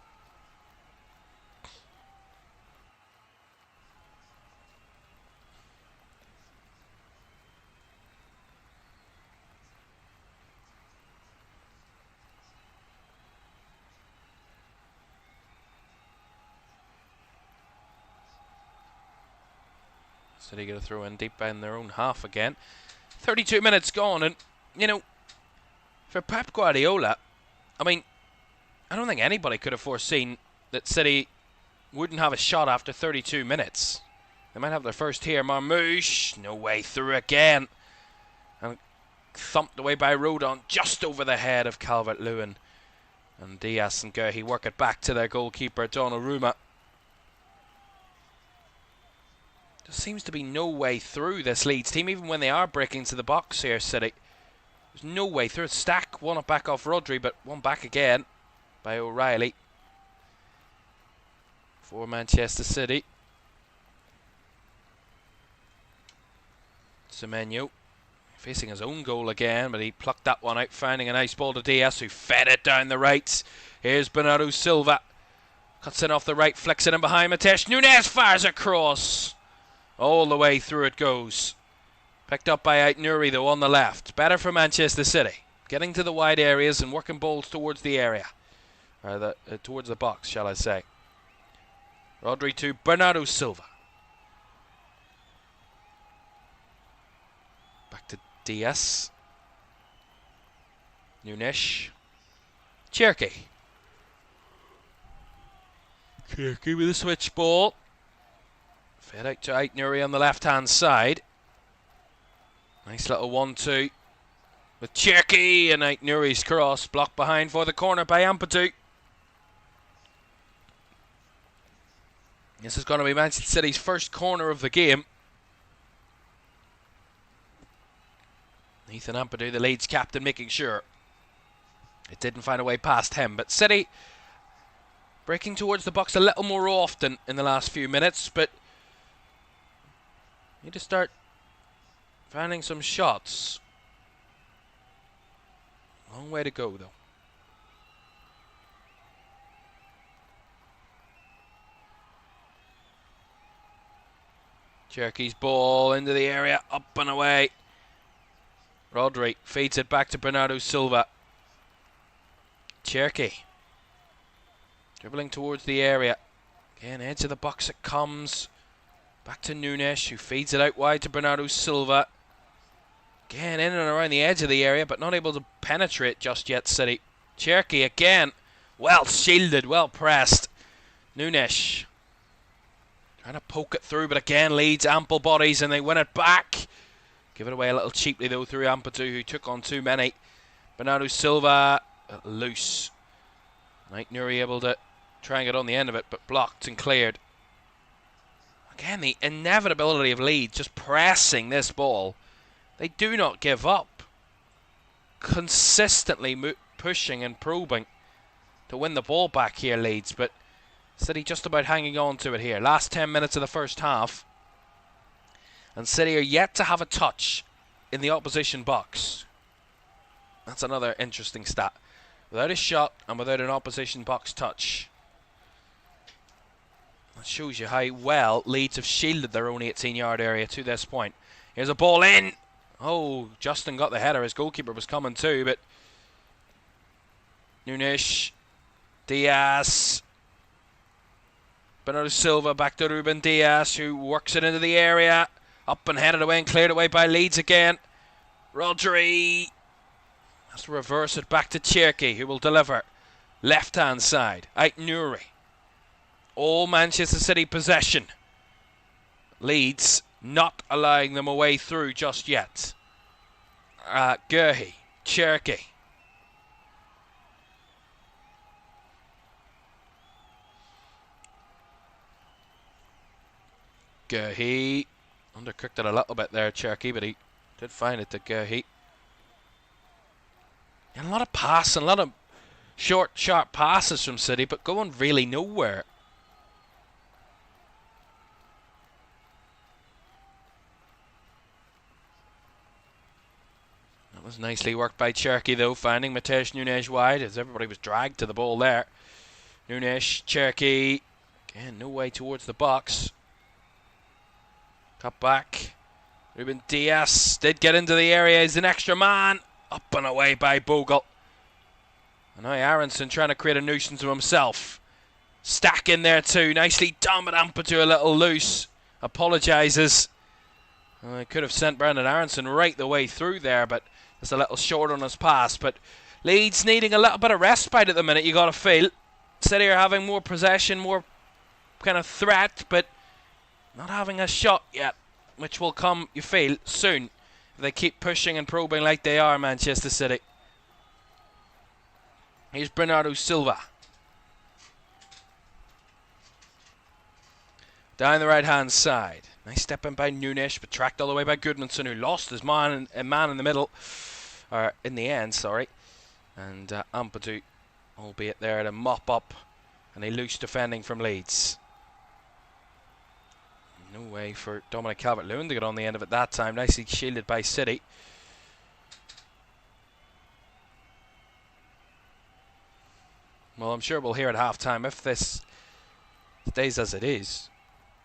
City going to throw in deep in their own half again. 32 minutes gone, and, you know, for Pep Guardiola, I mean, I don't think anybody could have foreseen that City wouldn't have a shot after 32 minutes. They might have their first here. Marmouche, no way through again. And thumped away by Rodon, just over the head of Calvert-Lewin. And Diaz and Gerhi work it back to their goalkeeper, Donnarumma. There seems to be no way through this Leeds team, even when they are breaking to the box here, City. There's no way through. Stack one up back off Rodri, but one back again by O'Reilly for Manchester City. Semenyo facing his own goal again, but he plucked that one out, finding a nice ball to Diaz, who fed it down the right. Here's Bernardo Silva. Cuts in off the right, flicks it in behind Mateus. Nunes fires across. All the way through it goes. Picked up by Ait-Nouri though on the left. Better for Manchester City. Getting to the wide areas and working balls towards the area. Or towards the box, shall I say. Rodri to Bernardo Silva. Back to Diaz. Nunes. Cherki. Cherki with a switch ball. Fed out to Ait-Nouri on the left-hand side. Nice little 1-2 with Cherki, and Ait-Nouri's cross blocked behind for the corner by Ampadu. This is going to be Manchester City's first corner of the game. Ethan Ampadu, the Leeds captain, making sure it didn't find a way past him. But City breaking towards the box a little more often in the last few minutes, but need to start finding some shots. Long way to go though. Cherki's ball into the area, up and away. Rodri feeds it back to Bernardo Silva. Cherki dribbling towards the area. Again, edge of the box it comes. Back to Nunes, who feeds it out wide to Bernardo Silva. Again, in and around the edge of the area, but not able to penetrate just yet, City. Cherki again. Well shielded, well pressed. Nunes trying to poke it through, but again, Leeds ample bodies, and they win it back. Give it away a little cheaply, though, through Ampadu, who took on too many. Bernardo Silva, loose. Ait-Nouri able to try and get on the end of it, but blocked and cleared. Again, the inevitability of Leeds just pressing this ball. They do not give up. Consistently pushing and probing to win the ball back here, Leeds. But City just about hanging on to it here. Last 10 minutes of the first half. And City are yet to have a touch in the opposition box. That's another interesting stat. Without a shot and without an opposition box touch. That shows you how well Leeds have shielded their own 18-yard area to this point. Here's a ball in. Oh, Justin got the header. His goalkeeper was coming too, but Nunes, Diaz, Bernardo Silva back to Ruben Diaz, who works it into the area. Up and headed away and cleared away by Leeds again. Rodri has to reverse it back to Cherki, who will deliver. Left-hand side, Ait-Nouri. All Manchester City possession. Leeds not allowing them a way through just yet. Gerhi, Cherki. Gerhi undercooked it a little bit there, Cherki, but he did find it to Gerhi. And a lot of passing, a lot of short, sharp passes from City, but going really nowhere. That was nicely worked by Cherki, though, finding Mateus Nunes wide as everybody was dragged to the ball there. Nunes, Cherki, again, no way towards the box. Cut back. Ruben Diaz did get into the area. He's an extra man. Up and away by Bogle. And now Aronson trying to create a nuisance of himself. Stack in there too. Nicely done, but Ampadu a little loose. Apologises. I could have sent Brendan Aronson right the way through there, but just a little short on his pass. But Leeds needing a little bit of respite at the minute, you got to feel. City are having more possession, more kind of threat, but not having a shot yet, which will come, you feel, soon. If they keep pushing and probing like they are, Manchester City. Here's Bernardo Silva. Down the right-hand side. Nice step in by Nunes, but tracked all the way by Goodmanson, who lost his man in the middle. Or in the end, sorry. And Ampadu, albeit there to mop up. And a loose defending from Leeds. No way for Dominic Calvert-Lewin to get on the end of it that time. Nicely shielded by City. Well, I'm sure we'll hear at half-time if this stays as it is.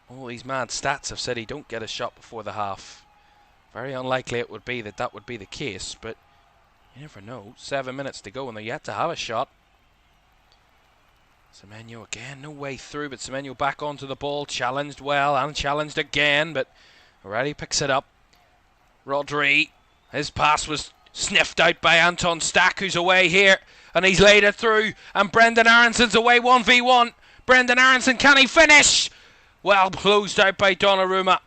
All these mad stats have said he don't get a shot before the half. Very unlikely it would be that would be the case, but you never know. 7 minutes to go and they're yet to have a shot. Semenyo again, no way through, but Semenyo back onto the ball, challenged well and challenged again, but O'Reilly picks it up. Rodri, his pass was sniffed out by Anton Stack, who's away here, and he's laid it through, and Brendan Aronson's away 1v1. Brendan Aronson, can he finish? Well closed out by Donnarumma.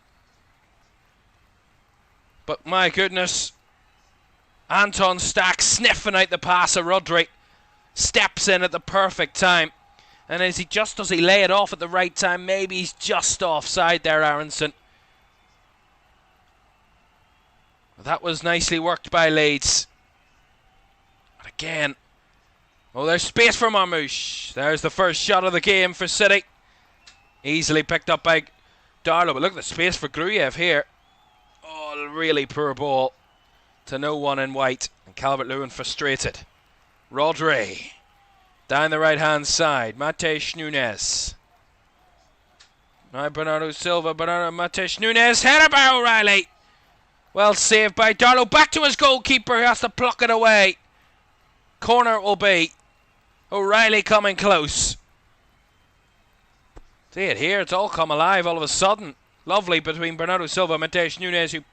But my goodness, Anton Stack sniffing out the pass of Rodri. Steps in at the perfect time. And does he lay it off at the right time? Maybe he's just offside there, Aronson. That was nicely worked by Leeds. But again, oh, there's space for Marmoush. There's the first shot of the game for City. Easily picked up by Darlow. But look at the space for Gruyev here. Oh, really poor ball to no one in white. And Calvert-Lewin frustrated. Rodri. Down the right-hand side. Matej Nunes. Now Bernardo Silva. Matej Nunes. Header by O'Reilly. Well saved by Darlow. Back to his goalkeeper, who has to pluck it away. Corner it will be. O'Reilly coming close. See it here. It's all come alive all of a sudden. Lovely between Bernardo Silva and Matej Nunes, who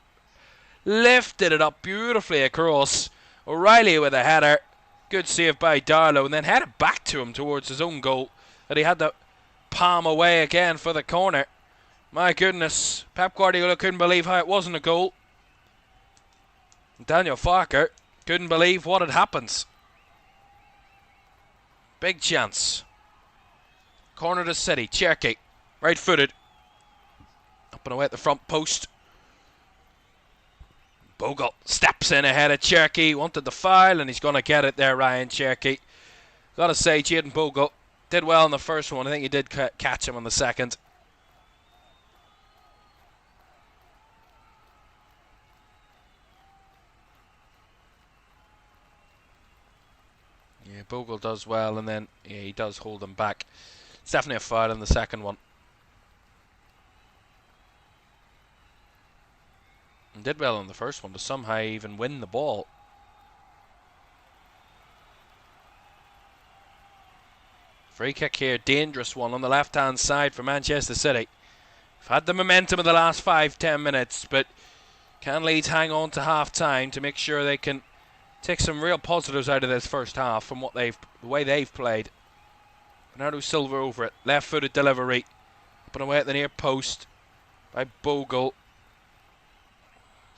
lifted it up beautifully across. O'Reilly with a header. Good save by Darlow, and then headed back to him towards his own goal that he had to palm away again for the corner. My goodness, Pep Guardiola couldn't believe how it wasn't a goal. Daniel Farker couldn't believe what had happened. Big chance. Corner to City. Cherki, right-footed. Up and away at the front post. Bogle steps in ahead of Cherki. Wanted the foul, and he's going to get it there, Ryan Cherki. Got to say, Jayden Bogle did well in the first one. I think he did catch him on the second. Yeah, Bogle does well, and then he does hold him back. It's definitely a foul in the second one. And did well in the first one to somehow even win the ball. Free kick here, dangerous one on the left-hand side for Manchester City. They've had the momentum of the last 5-10 minutes, but can Leeds hang on to half-time to make sure they can take some real positives out of this first half from what the way they've played. Bernardo Silva over it, left-footed delivery, up and away at the near post by Bogle.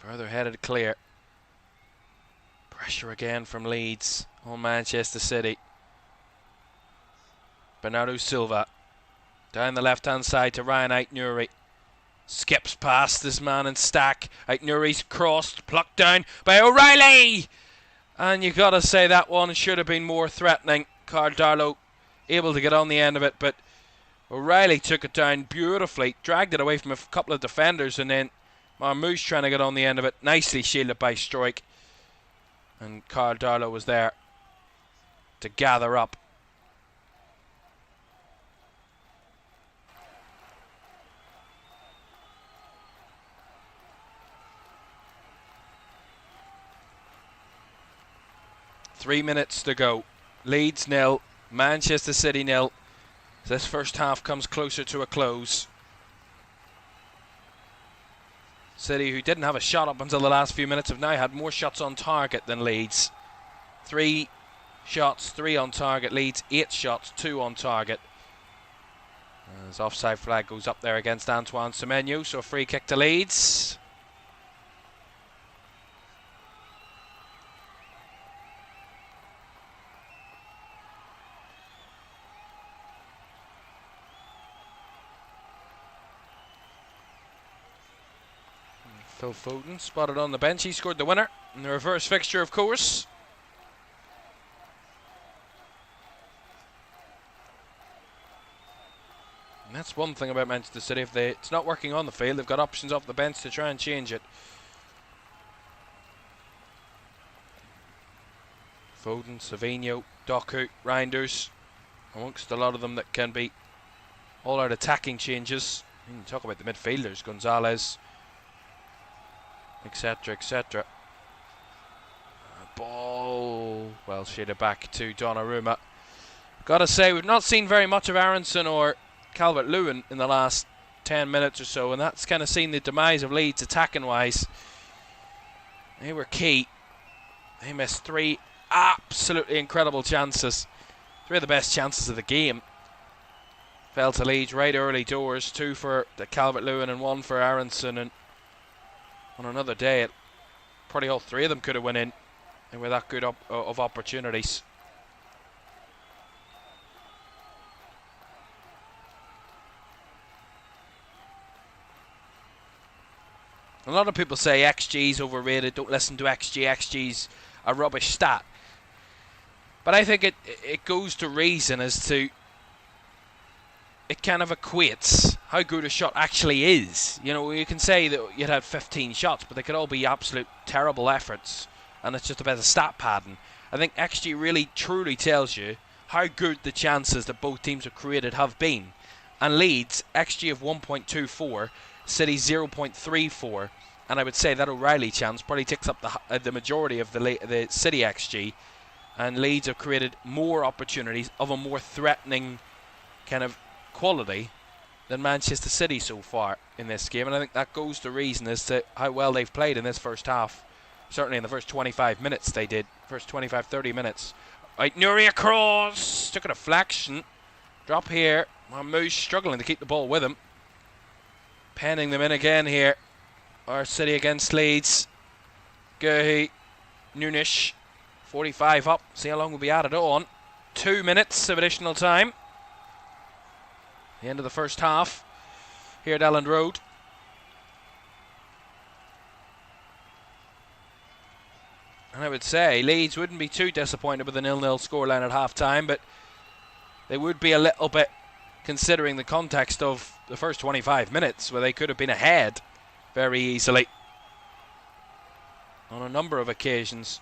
Further headed clear. Pressure again from Leeds on Manchester City. Bernardo Silva down the left-hand side to Ryan Aït-Nouri. Skips past this man and Stack. Aït-Nouri's crossed, plucked down by O'Reilly. And you've got to say that one should have been more threatening. Carl Darlow able to get on the end of it, but O'Reilly took it down beautifully, dragged it away from a couple of defenders, and then Marmoush trying to get on the end of it. Nicely shielded by Struijk. And Carl Darlow was there to gather up. Three minutes to go. Leeds 0, Manchester City 0. This first half comes closer to a close. City, who didn't have a shot up until the last few minutes, have now had more shots on target than Leeds. 3 shots, 3 on target. Leeds 8 shots, 2 on target. As offside flag goes up there against Antoine Semenyo, so a free kick to Leeds. Phil Foden spotted on the bench. He scored the winner in the reverse fixture, of course. And that's one thing about Manchester City. If it's not working on the field, they've got options off the bench to try and change it. Foden, Savinho, Doku, Reinders, amongst a lot of them that can be all-out attacking changes. You can talk about the midfielders, Gonzalez, etc., etc. Ball well shaded back to Donnarumma. Gotta say, we've not seen very much of Aronson or Calvert-Lewin in the last 10 minutes or so, and that's kind of seen the demise of Leeds attacking wise. They were key. They missed 3 absolutely incredible chances. 3 of the best chances of the game. Fell to Leeds right early doors. 2 for Calvert-Lewin and 1 for Aronson, and on another day, probably all 3 of them could have went in. They were that good of opportunities. A lot of people say XG's overrated. Don't listen to XG. XG's a rubbish stat. But I think it goes to reason as to, it kind of equates how good a shot actually is. You know, you can say that you'd had 15 shots, but they could all be absolute terrible efforts, and it's just about the stat pattern. I think XG really truly tells you how good the chances that both teams have created have been. And Leeds, XG of 1.24, City 0.34, and I would say that O'Reilly chance probably takes up the majority of the City XG, and Leeds have created more opportunities of a more threatening kind of quality than Manchester City so far in this game, and I think that goes to reason as to how well they've played in this first half. Certainly in the first 25 minutes they did. First 25-30 minutes. Right, Nuri across. Took a deflection. Drop here. Moose struggling to keep the ball with him. Penning them in again here. Our City against Leeds. Guehi. Nunes. 45 up. See how long we'll be added on. 2 minutes of additional time. The end of the first half here at Elland Road. And I would say Leeds wouldn't be too disappointed with a 0-0 scoreline at half-time, but they would be a little bit, considering the context of the first 25 minutes, where they could have been ahead very easily on a number of occasions.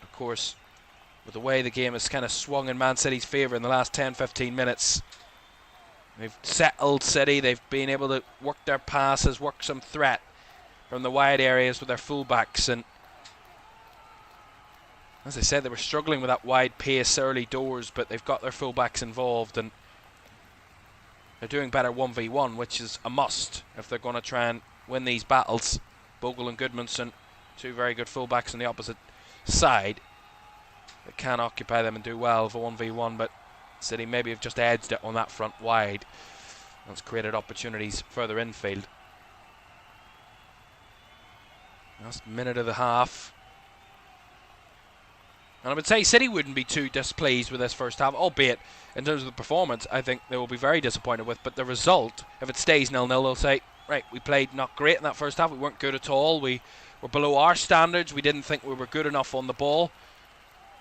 Of course, with the way the game has kind of swung in Man City's favour in the last 10-15 minutes. They've settled City, they've been able to work their passes, work some threat from the wide areas with their fullbacks, and as I said, they were struggling with that wide pace early doors, but they've got their fullbacks involved, and they're doing better 1v1, which is a must if they're going to try and win these battles. Bogle and Goodmanson, 2 very good fullbacks on the opposite side that can occupy them and do well for 1v1, but City maybe have just edged it on that front wide. That's created opportunities further infield. Last minute of the half. And I would say City wouldn't be too displeased with this first half, albeit in terms of the performance, I think they will be very disappointed with. But the result, if it stays 0-0, they'll say, right, we played not great in that first half, we weren't good at all, we were below our standards, we didn't think we were good enough on the ball,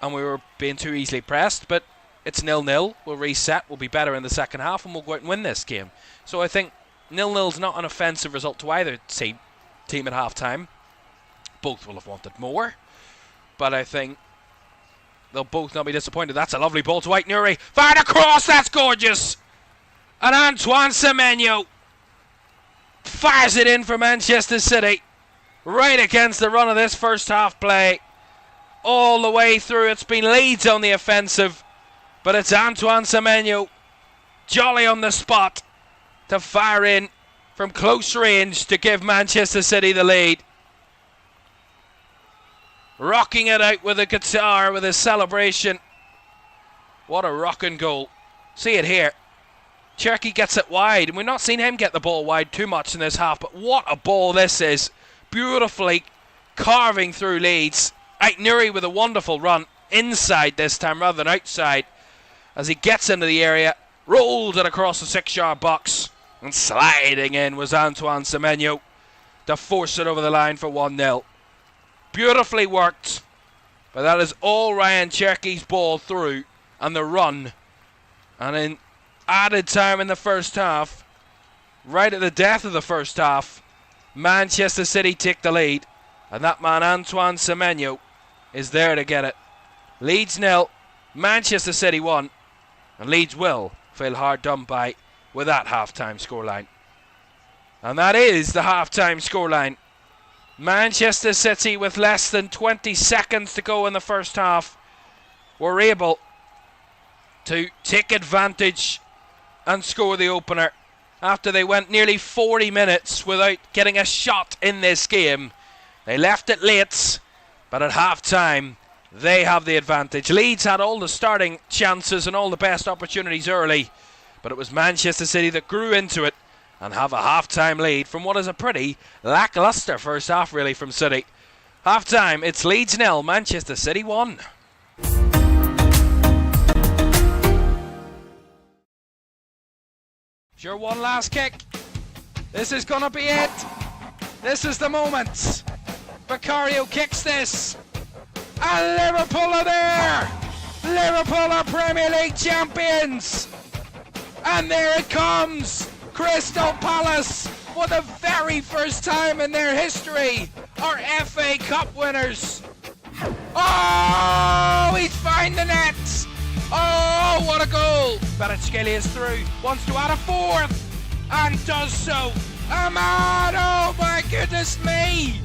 and we were being too easily pressed, but it's 0-0, we'll reset, we'll be better in the second half, and we'll go out and win this game. So I think 0-0's not an offensive result to either team at half-time. Both will have wanted more, but I think they'll both not be disappointed. That's a lovely ball to White Nuri. Fired across, that's gorgeous! And Antoine Semenyo fires it in for Manchester City. Right against the run of this first half play. All the way through, it's been Leeds on the offensive, but it's Antoine Semenyo jolly on the spot to fire in from close range to give Manchester City the lead. Rocking it out with a guitar with a celebration What a rocking goal. See it here. Cherky gets it wide, and we've not seen him get the ball wide too much in this half, but what a ball this is. Beautifully carving through Leeds. Aitnuri with a wonderful run inside this time rather than outside as he gets into the area, rolled it across the 6-yard box, and sliding in was Antoine Semenyo to force it over the line for 1-0. Beautifully worked, but that is all Ryan Cherky's ball through, and the run. And in added time in the first half, right at the death of the first half, Manchester City take the lead, and that man Antoine Semenyo is there to get it. Leeds 0, Manchester City 1, and Leeds will feel hard done by with that half-time scoreline. And that is the half-time scoreline. Manchester City, with less than 20 seconds to go in the first half, were able to take advantage and score the opener after they went nearly 40 minutes without getting a shot in this game. They left it late, but at half-time they have the advantage. Leeds had all the starting chances and all the best opportunities early, but it was Manchester City that grew into it and have a half-time lead from what is a pretty lacklustre first half really from City. Half-time, it's Leeds 0, Manchester City 1. Sure, one last kick. This is going to be it. This is the moment. Vicario kicks this. And Liverpool are there. Liverpool are Premier League champions. And there it comes. Crystal Palace, for the very first time in their history, are FA Cup winners. Oh, he's found the net. Oh, what a goal! Kvaratskhelia is through, wants to add a fourth, and does so. Ahmad, oh my goodness me!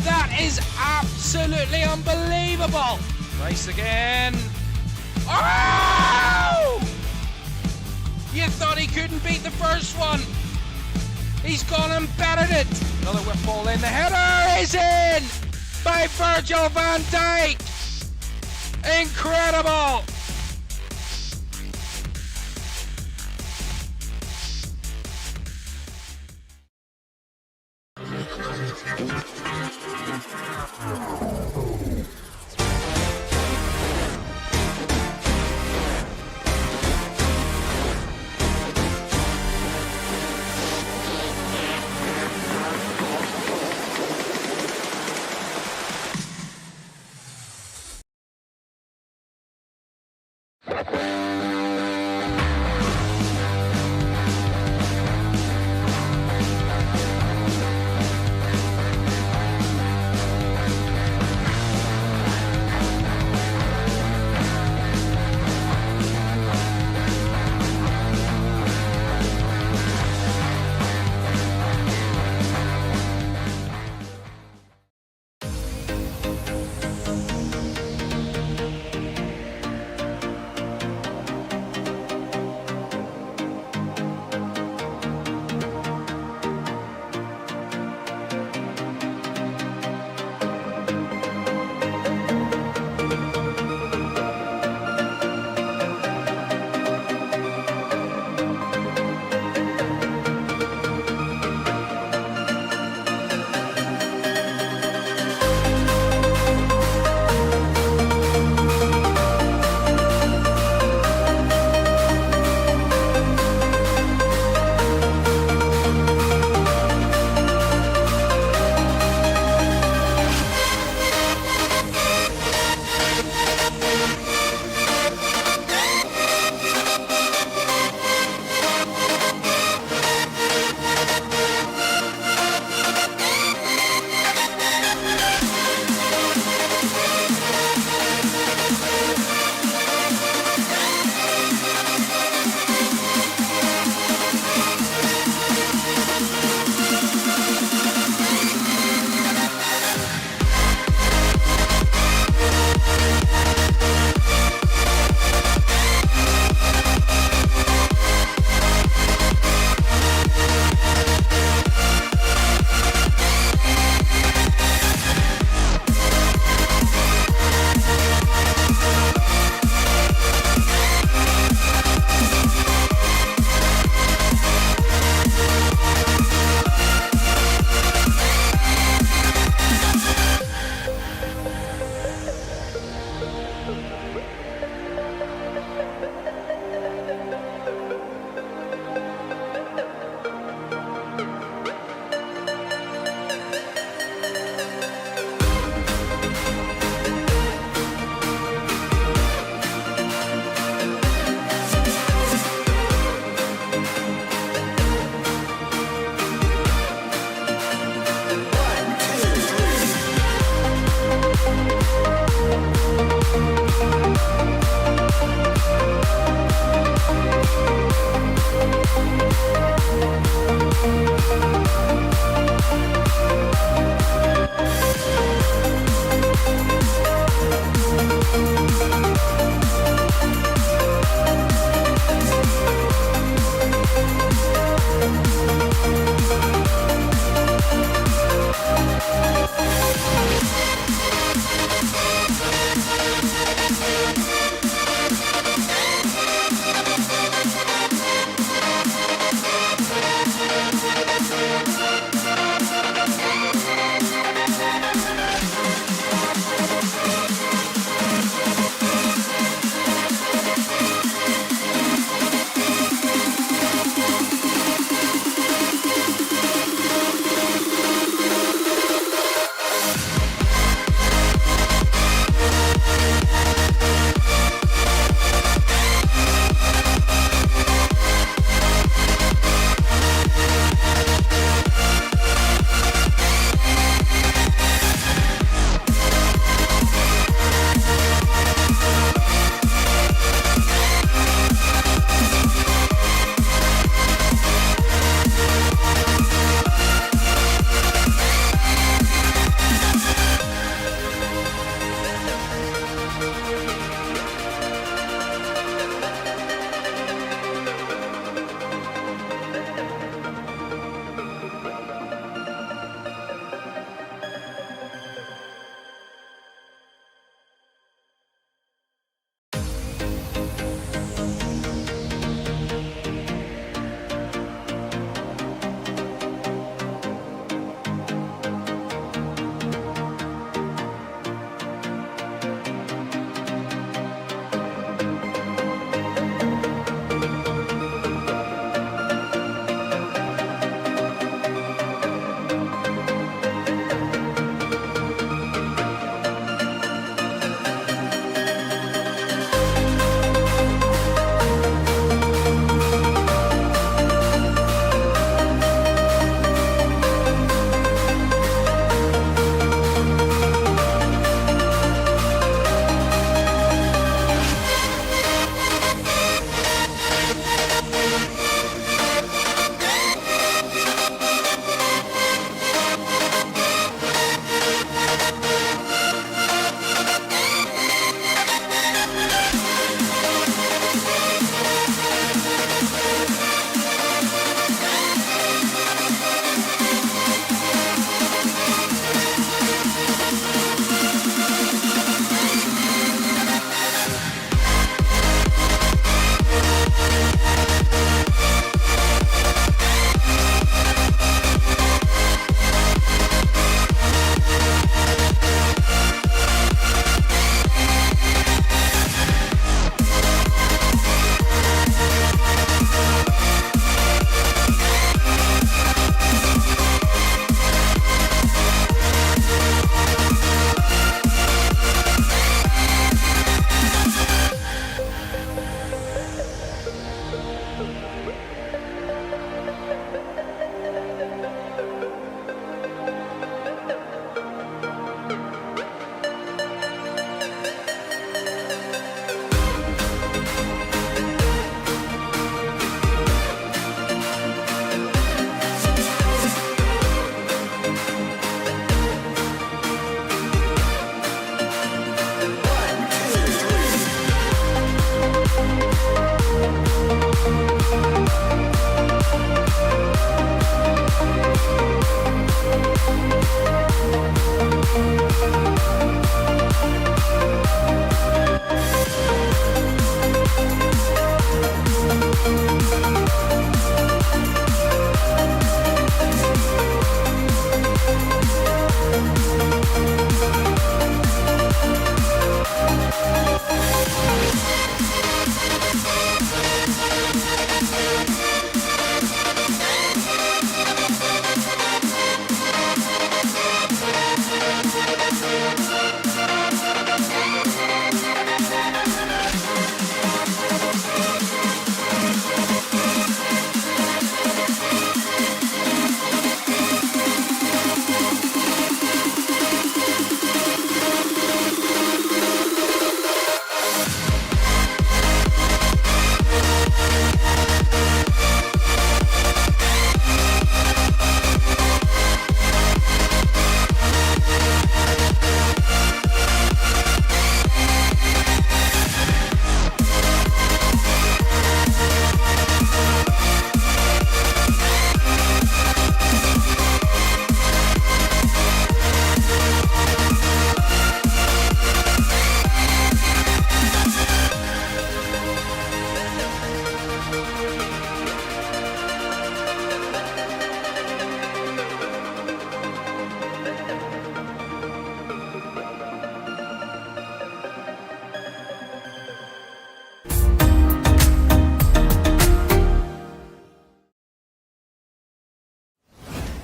That is absolutely unbelievable. Rice again. Oh! You thought he couldn't beat the first one. He's gone and bettered it. Another whip ball in. The header is in by Virgil van Dijk. Incredible.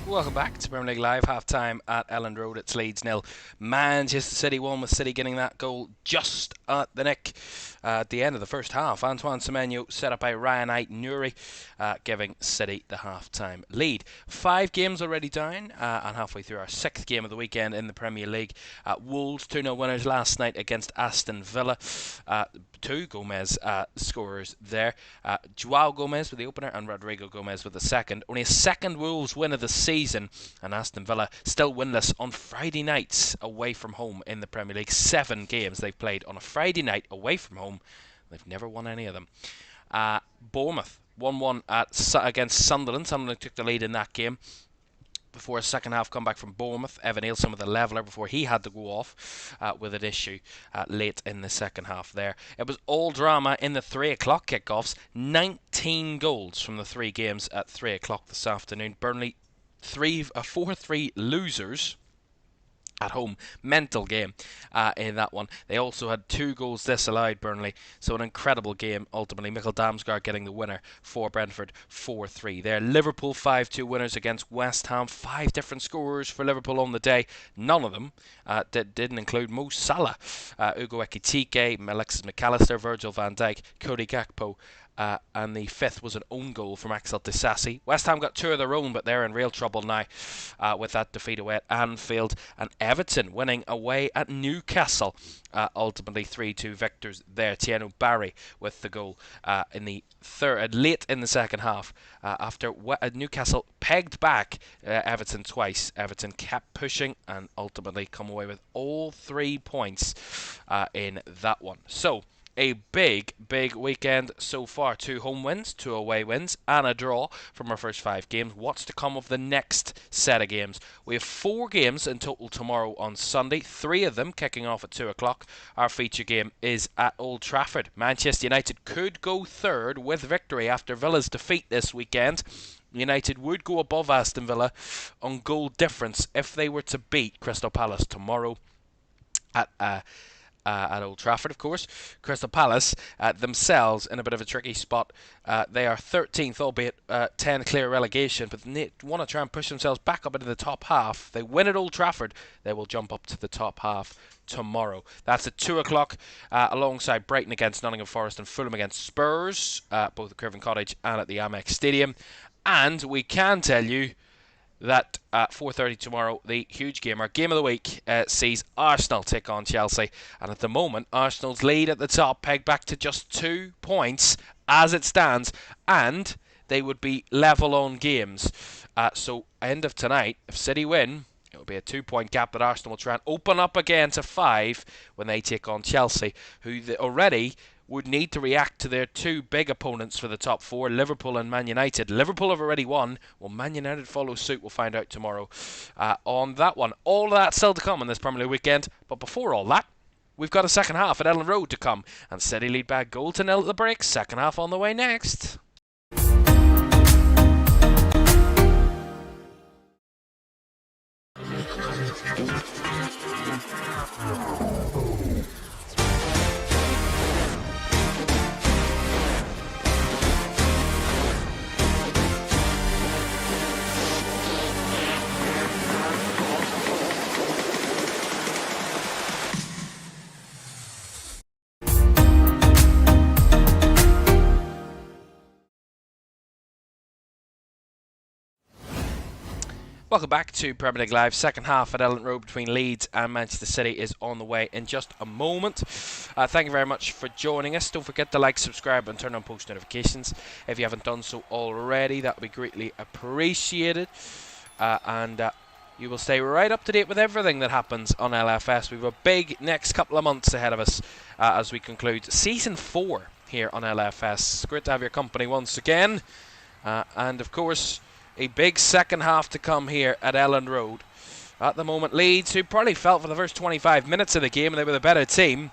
Welcome back to Premier League Live, half-time at Elland Road. It's Leeds 0, Manchester City 1, with City getting that goal just at the nick at the end of the first half. Antoine Semenyo set up by Ryan Ait-Nouri, giving City the half-time lead. 5 games already down, and halfway through our 6th game of the weekend in the Premier League. Wolves 2-0 winners last night against Aston Villa. 2 Gomez scorers there. Joao Gomez with the opener and Rodrigo Gomez with the second. Only a second Wolves win of the season, and Aston Villa still winless on Friday nights away from home in the Premier League. 7 games they've played on a Friday night away from home. They've never won any of them. Bournemouth 1-1 against Sunderland. Sunderland took the lead in that game before a second half comeback from Bournemouth. Evan Nielsen with a leveller before he had to go off with an issue late in the second half there. It was all drama in the 3 o'clock kickoffs. 19 goals from the 3 games at 3 o'clock this afternoon. Burnley 4-3 losers at home. Mental game in that one. They also had 2 goals disallowed, Burnley, so an incredible game ultimately. Mikkel Damsgaard getting the winner for Brentford 4-3 there. Liverpool 5-2 winners against West Ham. 5 different scorers for Liverpool on the day. None of them didn't include Mo Salah, Ugo Ekitike, Alexis McAllister, Virgil van Dijk, Cody Gakpo, and the 5th was an own goal from Axel Disasi. West Ham got 2 of their own, but they're in real trouble now with that defeat away at Anfield. And Everton winning away at Newcastle. Ultimately 3-2 victors there. Tieno Barry with the goal in the late in the second half. After Newcastle pegged back Everton twice, Everton kept pushing and ultimately come away with all 3 points in that one. So, a big weekend so far. 2 home wins, 2 away wins, and a draw from our first 5 games. What's to come of the next set of games? We have 4 games in total tomorrow on Sunday, 3 of them kicking off at 2 o'clock. Our feature game is at Old Trafford. Manchester United could go 3rd with victory after Villa's defeat this weekend. United would go above Aston Villa on goal difference if they were to beat Crystal Palace tomorrow at Old Trafford, of course. Crystal Palace themselves in a bit of a tricky spot. They are 13th, albeit 10 clear relegation, but they want to try and push themselves back up into the top half. They win at Old Trafford, they will jump up to the top half tomorrow. That's at 2 o'clock, alongside Brighton against Nottingham Forest and Fulham against Spurs, both at Craven Cottage and at the Amex Stadium. And we can tell you that at 4:30 tomorrow, the huge game, our game of the week, sees Arsenal take on Chelsea. And at the moment, Arsenal's lead at the top pegged back to just 2 points as it stands, and they would be level on games. So end of tonight, if City win, it will be a 2-point gap that Arsenal will try and open up again to 5 when they take on Chelsea, who already would need to react to their 2 big opponents for the top 4, Liverpool and Man United. Liverpool have already won. Will Man United follow suit? We'll find out tomorrow on that one. All of that still to come on this Premier League weekend. But before all that, we've got a second half at Elland Road to come. And City lead by goal to 0 at the break. Second half on the way next. Welcome back to Premier League Live. Second half at Elland Road between Leeds and Manchester City is on the way in just a moment. Thank you very much for joining us. Don't forget to like, subscribe and turn on post notifications if you haven't done so already. That would be greatly appreciated. And you will stay right up to date with everything that happens on LFS. We have a big next couple of months ahead of us as we conclude Season 4 here on LFS. It's great to have your company once again. And of course, a big second half to come here at Elland Road. At the moment, Leeds, who probably felt for the first 25 minutes of the game they were the better team,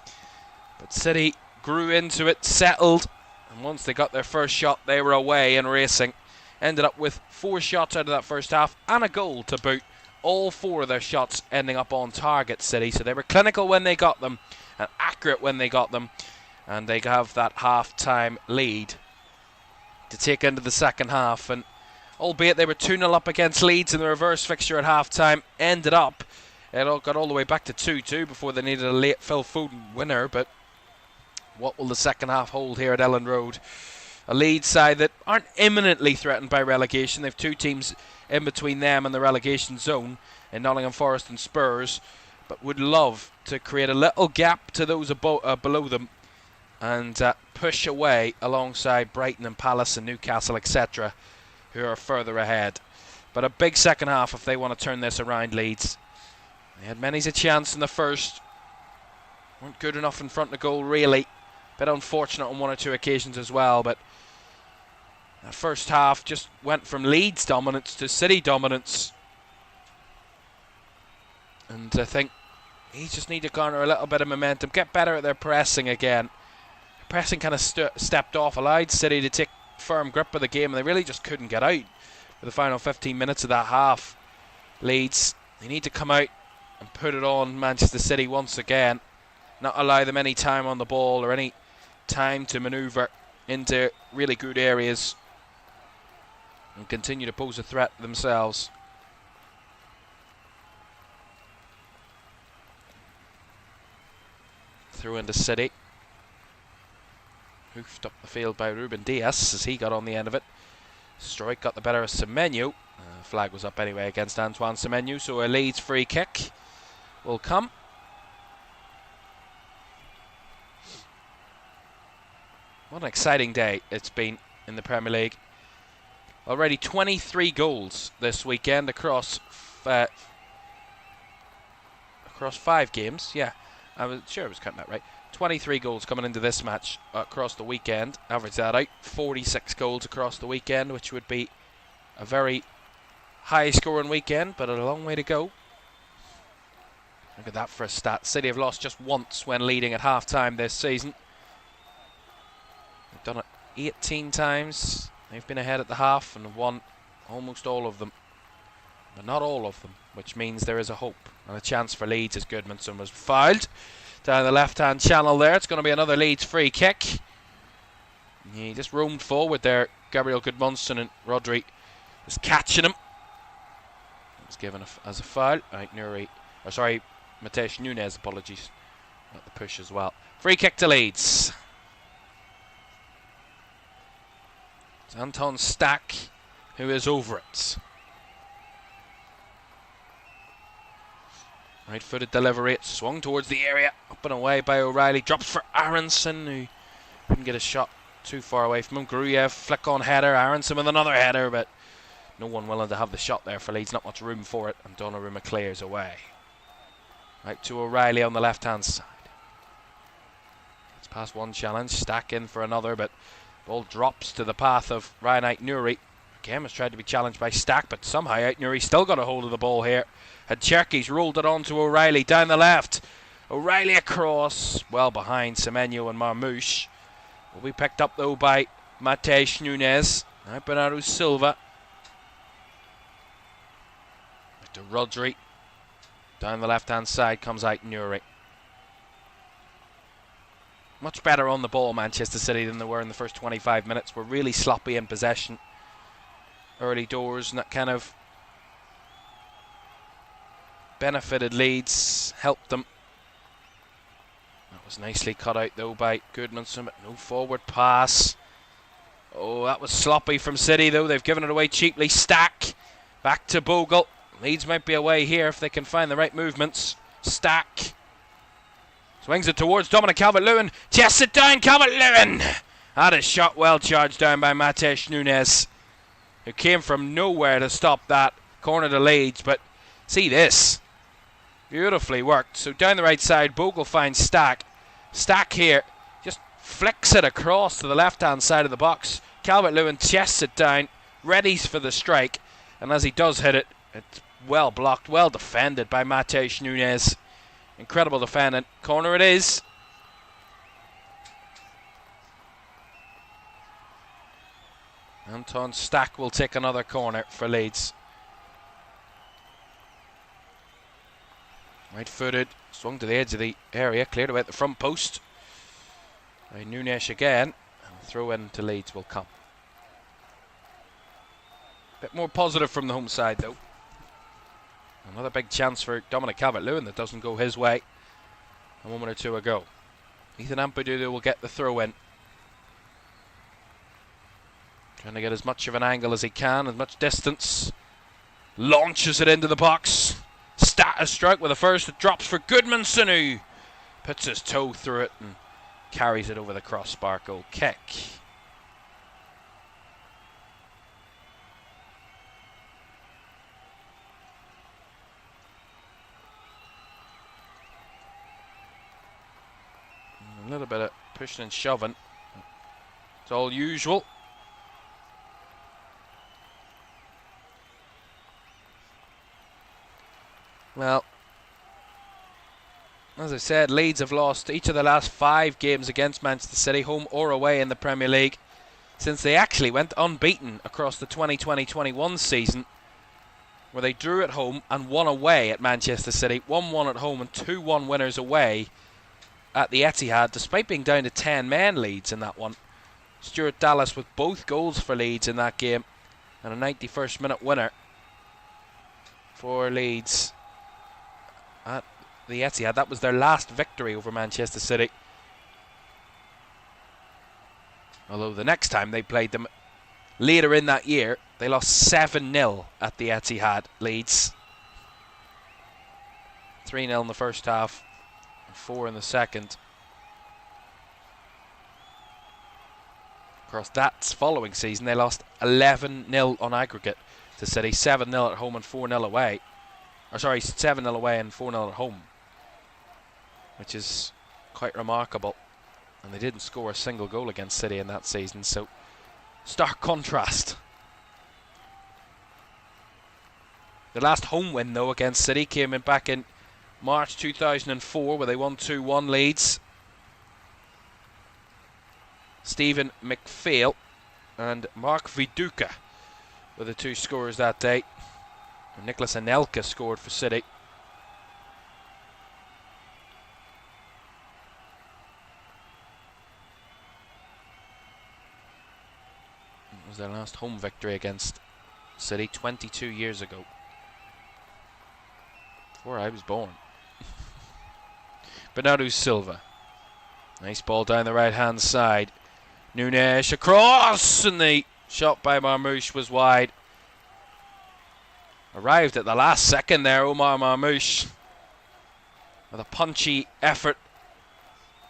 but City grew into it, settled, and once they got their first shot, they were away and racing. Ended up with 4 shots out of that first half and a goal to boot. All 4 of their shots ending up on target, City. So they were clinical when they got them and accurate when they got them. And they have that half-time lead to take into the second half. And albeit they were 2-0 up against Leeds in the reverse fixture at half-time. Ended up, it all got all the way back to 2-2 before they needed a late Phil Foden winner. But what will the second half hold here at Elland Road? A Leeds side that aren't imminently threatened by relegation. They've two teams in between them and the relegation zone in Nottingham Forest and Spurs, but would love to create a little gap to those below them and push away alongside Brighton and Palace and Newcastle, etc., who are further ahead. But a big second half if they want to turn this around, Leeds. They had many's a chance in the first. Weren't good enough in front of goal, really. Bit unfortunate on one or two occasions as well, but the first half just went from Leeds dominance to City dominance. And I think he just need to garner a little bit of momentum, get better at their pressing again. Pressing kind of stepped off, allowed City to take firm grip of the game, and they really just couldn't get out for the final 15 minutes of that half. Leeds, they need to come out and put it on Manchester City once again, not allow them any time on the ball or any time to manoeuvre into really good areas, and continue to pose a threat themselves. Through into City. Hoofed up the field by Ruben Diaz as he got on the end of it. Strike got the better of Semenyo. Flag was up anyway against Antoine Semenyo, so a Leeds free kick will come. What an exciting day it's been in the Premier League. Already 23 goals this weekend across 5 games. Yeah, I was sure I was counting that right. 23 goals coming into this match across the weekend. Average that out. 46 goals across the weekend, which would be a very high scoring weekend, but a long way to go. Look at that for a stat. City have lost just once when leading at half-time this season. They've done it 18 times. They've been ahead at the half and won almost all of them. But not all of them, which means there is a hope and a chance for Leeds as Goodmanson was fouled. Down the left-hand channel there, it's going to be another Leeds free kick. He just roamed forward there. Gabriel Goodmanson and Rodri was catching him. It was given as a foul. Mateus Nunes, apologies. Got the push as well. Free kick to Leeds. It's Anton Stack who is over it. Right-footed delivery, it swung towards the area, up and away by O'Reilly, drops for Aronson, who couldn't get a shot too far away from him. Gruyev, flick-on header, Aronson with another header, but no one willing to have the shot there for Leeds, not much room for it, and Donnarumma clears away. Right to O'Reilly on the left-hand side. It's past one challenge, Stack in for another, but ball drops to the path of Ryan Ait-Nouri. Again was tried to be challenged by Stack, but somehow Ait-Nouri still got a hold of the ball here. Had Cherkis rolled it on to O'Reilly down the left. O'Reilly across, well behind Semenyo and Marmouche. Will be picked up though by Mateus Nunes. Now Bernardo Silva. To Rodri. Down the left hand side comes Ait-Nouri. Much better on the ball, Manchester City, than they were in the first 25 minutes. Were really sloppy in possession early doors, and that kind of benefited Leeds, helped them. That was nicely cut out though by Goodmanson, but no forward pass. Oh, that was sloppy from City though. They've given it away cheaply. Stack back to Bogle. Leeds might be away here if they can find the right movements. Stack swings it towards Dominic Calvert-Lewin. Chests it down, Calvert-Lewin. That is shot well charged down by Mateus Nunes, who came from nowhere to stop that corner to Leeds. But see this. Beautifully worked. So down the right side, Bogle finds Stack. Stack here just flicks it across to the left-hand side of the box. Calvert-Lewin chests it down, readies for the strike, and as he does hit it, it's well blocked, well defended by Mateus Nunes. Incredible defending. Corner it is. Anton Stack will take another corner for Leeds. Right-footed, swung to the edge of the area, cleared away at the front post by Nunes again, and throw in to Leeds will come. Bit more positive from the home side, though. Another big chance for Dominic Calvert-Lewin that doesn't go his way a moment or two ago. Ethan Ampadu will get the throw in. Trying to get as much of an angle as he can, as much distance. Launches it into the box. A stroke with the first. It drops for Goodmanson, who puts his toe through it and carries it over the crossbar. Goal kick. A little bit of pushing and shoving. It's all usual. Well, as I said, Leeds have lost each of the last 5 games against Manchester City, home or away in the Premier League, since they actually went unbeaten across the 2020-21 season, where they drew at home and won away at Manchester City, 1-1 at home and 2-1 winners away at the Etihad, despite being down to 10 men Leeds in that one. Stuart Dallas with both goals for Leeds in that game, and a 91st minute winner for Leeds at the Etihad. That was their last victory over Manchester City. Although the next time they played them later in that year, they lost 7-0 at the Etihad, Leeds. 3-0 in the first half, and 4 in the second. Across that following season, they lost 11-0 on aggregate to City, 7-0 at home and 4-0 away. Or sorry, 7-0 away and 4-0 at home, which is quite remarkable. And they didn't score a single goal against City in that season, so stark contrast. The last home win, though, against City came in back in March 2004, where they won 2-1 Leeds. Stephen McPhail and Mark Viduka were the 2 scorers that day. Nicholas Anelka scored for City. It was their last home victory against City 22 years ago. Before I was born. Bernardo Silva. Nice ball down the right hand side. Nunes across, and the shot by Marmoush was wide. Arrived at the last second there, Omar Marmoush, with a punchy effort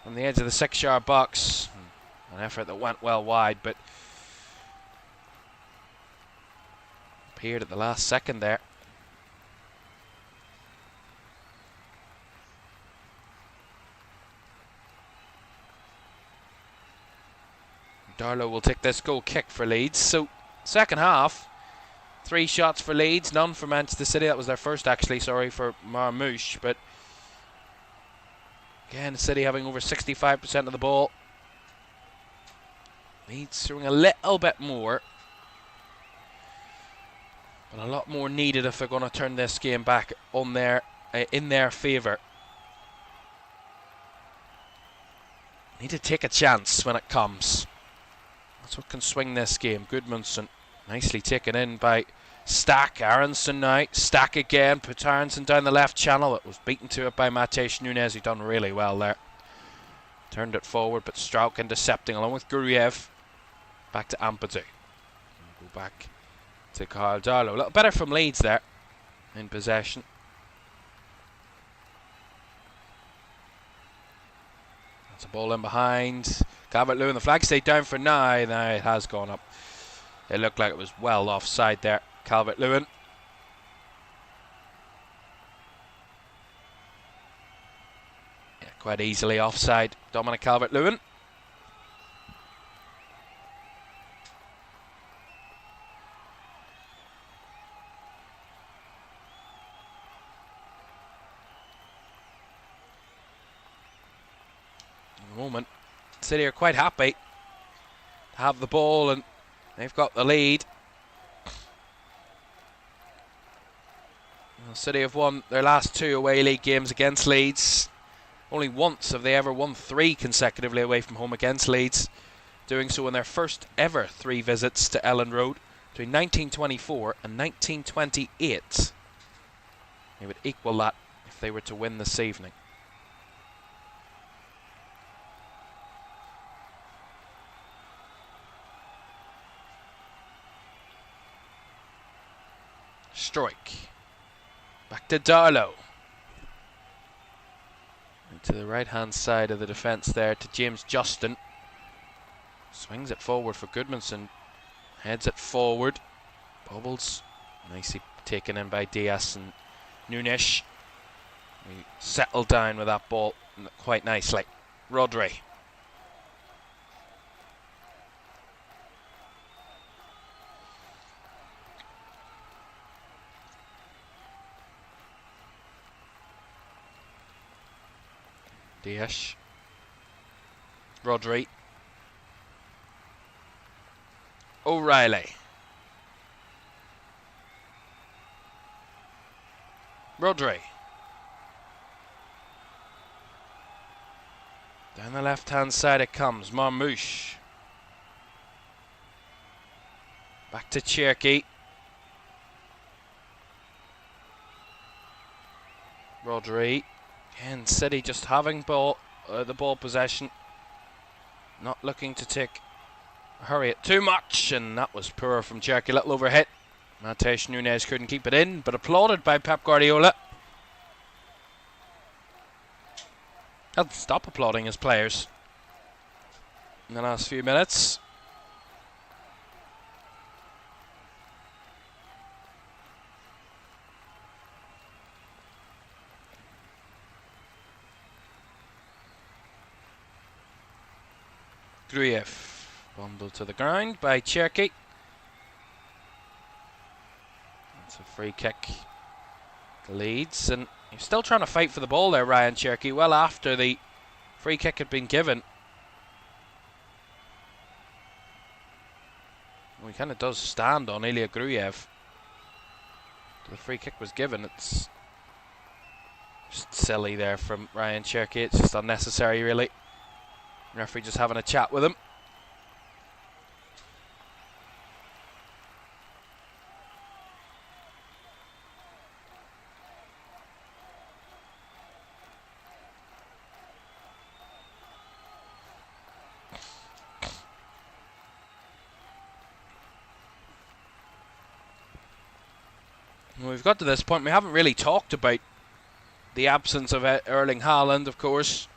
from the edge of the 6-yard box. An effort that went well wide, but appeared at the last second there. Darlow will take this goal kick for Leeds. So, second half, 3 shots for Leeds, none for Manchester City. That was their first, actually, for Marmoush. But again, City having over 65% of the ball. Leeds throwing a little bit more, but a lot more needed if they're going to turn this game back on in their favour. Need to take a chance when it comes. That's what can swing this game. Goodmanson nicely taken in by Stack. Aronson now. Stack again. Puts Aronson down the left channel. It was beaten to it by Matej Nunes, who done really well there. Turned it forward, but Strauch intercepting along with Guriev. Back to Ampadu. Go back to Carl Darlow. A little better from Leeds there in possession. That's a ball in behind. Calvert-Lewin, the flag stayed down for now. Now it has gone up. It looked like it was well offside there. Calvert-Lewin. Yeah, quite easily offside. Dominic Calvert-Lewin. In the moment, City are quite happy to have the ball, and they've got the lead. Well, City have won their last 2 away league games against Leeds. Only once have they ever won 3 consecutively away from home against Leeds, doing so in their first ever 3 visits to Elland Road between 1924 and 1928. They would equal that if they were to win this evening. Strike. Back to Darlow. And to the right-hand side of the defence there to James Justin. Swings it forward for Goodmanson. Heads it forward. Bobbles. Nicely taken in by Diaz and Nunes. We settle down with that ball quite nicely. Rodri. Diaz. Rodri. O'Reilly. Rodri. Down the left-hand side it comes. Marmouche. Back to Cherky. Rodri. Again, City just having the ball possession. Not looking to hurry it too much, and that was poor from Cherky. Little overhit. Mateus Nunes couldn't keep it in, but applauded by Pep Guardiola. Doesn't stop applauding his players in the last few minutes. Gruyev bundled to the ground by Cherky. That's a free kick. Leeds, and he's still trying to fight for the ball there, Ryan Cherky, well after the free kick had been given. Well, he kind of does stand on Ilya Gruyev. The free kick was given. It's just silly there from Ryan Cherky. It's just unnecessary, really. Referee just having a chat with him. We've got to this point. We haven't really talked about the absence of Erling Haaland, of course.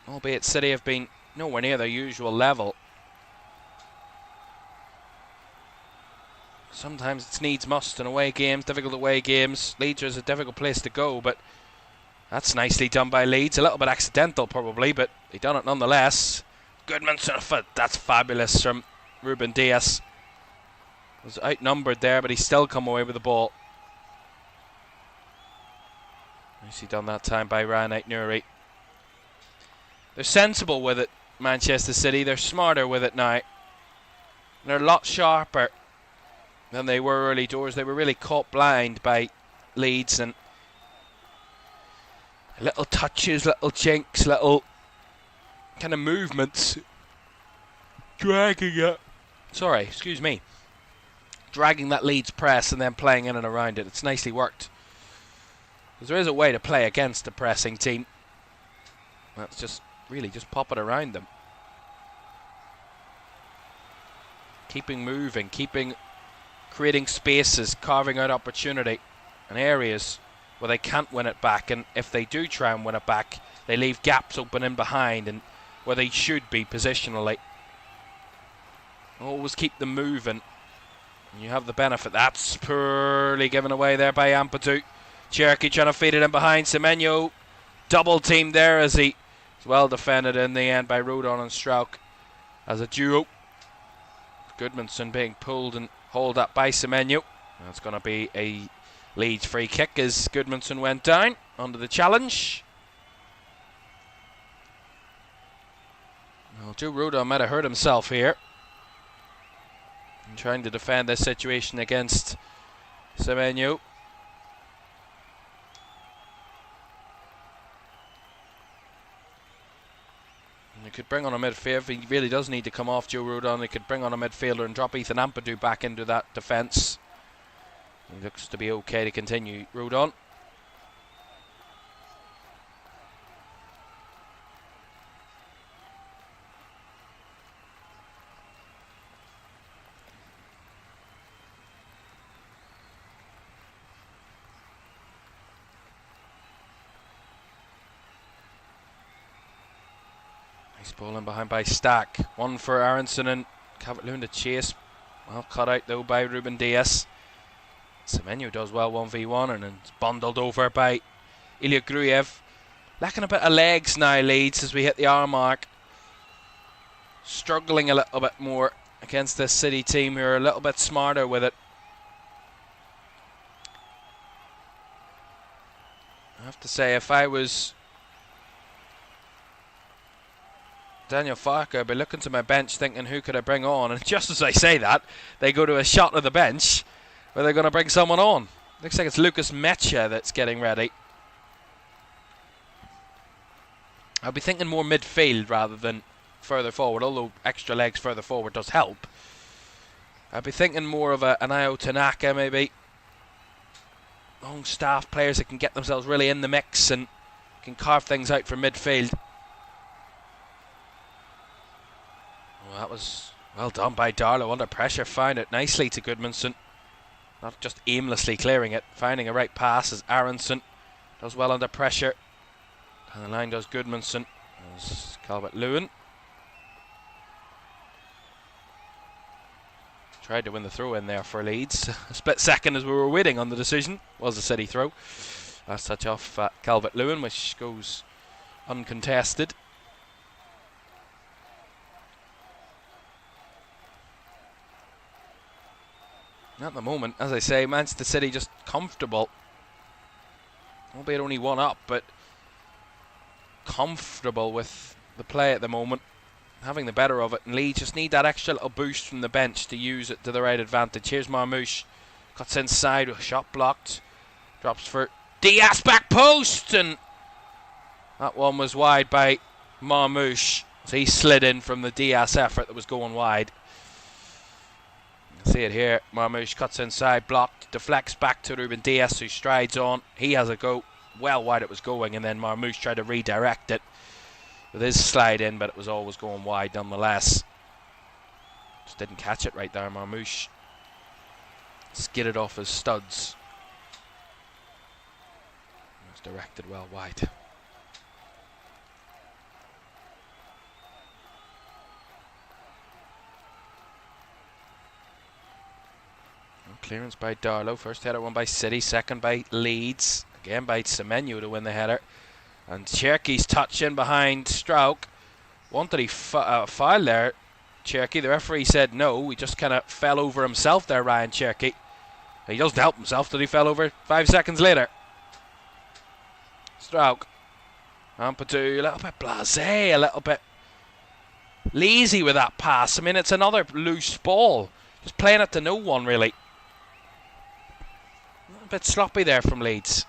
Albeit City have been nowhere near their usual level. Sometimes it's needs must in away games, difficult away games. Leeds is a difficult place to go, but that's nicely done by Leeds. A little bit accidental probably, but they done it nonetheless. Goodmanson, that's fabulous from Ruben Diaz. Was outnumbered there, but he still come away with the ball. Nicely done that time by Ryan Aït-Nouri. They're sensible with it, Manchester City. They're smarter with it now. They're a lot sharper than they were early doors. They were really caught blind by Leeds, and little touches, little chinks, little kind of movements. Dragging it. Sorry, excuse me. Dragging that Leeds press and then playing in and around it. It's nicely worked. Because there is a way to play against a pressing team. That's just really just pop it around them. Keeping moving, creating spaces, carving out opportunity and areas where they can't win it back, and if they do try and win it back, they leave gaps open in behind and where they should be positionally. Always keep them moving. And you have the benefit. That's poorly given away there by Ampadu. Cherky trying to feed it in behind. Semenyo double teamed there as he was well defended in the end by Rodon and Strauch as a duo. Goodmanson being pulled and hauled up by Semenyo. That's going to be a Leeds free kick as Goodmanson went down under the challenge. Well, Joe Rodon might have hurt himself here. And trying to defend this situation against Semenyo. could bring on a midfielder. If he really does need to come off Joe Rodon, he could bring on a midfielder and drop Ethan Ampadu back into that defence. He looks to be okay to continue. Rodon. Nice ball in behind by Stack. One for Aronson and Calvert-Lewin to chase. Well cut out though by Ruben Diaz. Semenyo does well 1v1 and then it's bundled over by Ilya Gruyev. Lacking a bit of legs now, Leeds, as we hit the hour mark. Struggling a little bit more against this City team who are a little bit smarter with it. I have to say, if I was Daniel Farker, I'd be looking to my bench thinking who could I bring on, and just as I say that, they go to a shot of the bench where they're going to bring someone on. Looks like it's Lucas Mecha that's getting ready. I'll be thinking more midfield rather than further forward, although extra legs further forward does help. I'd be thinking more of an Ayo Tanaka maybe. Long staff players that can get themselves really in the mix and can carve things out for midfield. Well, that was well done by Darlow under pressure. Found it nicely to Goodmanson. Not just aimlessly clearing it. Finding a right pass as Aronson does well under pressure. And the line does Goodmanson. As Calvert-Lewin tried to win the throw in there for Leeds. A split second as we were waiting on the decision. Was a City throw. Last touch off Calvert-Lewin, which goes uncontested. At the moment, as I say, Manchester City just comfortable. Albeit only one up, but comfortable with the play at the moment. Having the better of it. And Leeds just need that extra little boost from the bench to use it to the right advantage. Here's Marmouche. Cuts inside with a shot blocked. Drops for Diaz, back post. And that one was wide by Marmouche. So he slid in from the Diaz effort that was going wide. See it here. Marmouche cuts inside, blocked, deflects back to Ruben Diaz, who strides on. He has a go well wide it was going, and then Marmouche tried to redirect it with his slide in, but it was always going wide nonetheless. Just didn't catch it right there. Marmouche skidded off his studs. It was directed well wide. Clearance by Darlow. First header won by City, second by Leeds. Again by Semenyo to win the header. And Cherky's touch in behind Strauch. Wanted he foul there, Cherky. The referee said no. He just kind of fell over himself there, Ryan Cherky. He doesn't help himself till he fell over 5 seconds later. Strauch. Ampadu, a little bit blasé, a little bit lazy with that pass. I mean, it's another loose ball. Just playing it to no one, really. A bit sloppy there from Leeds.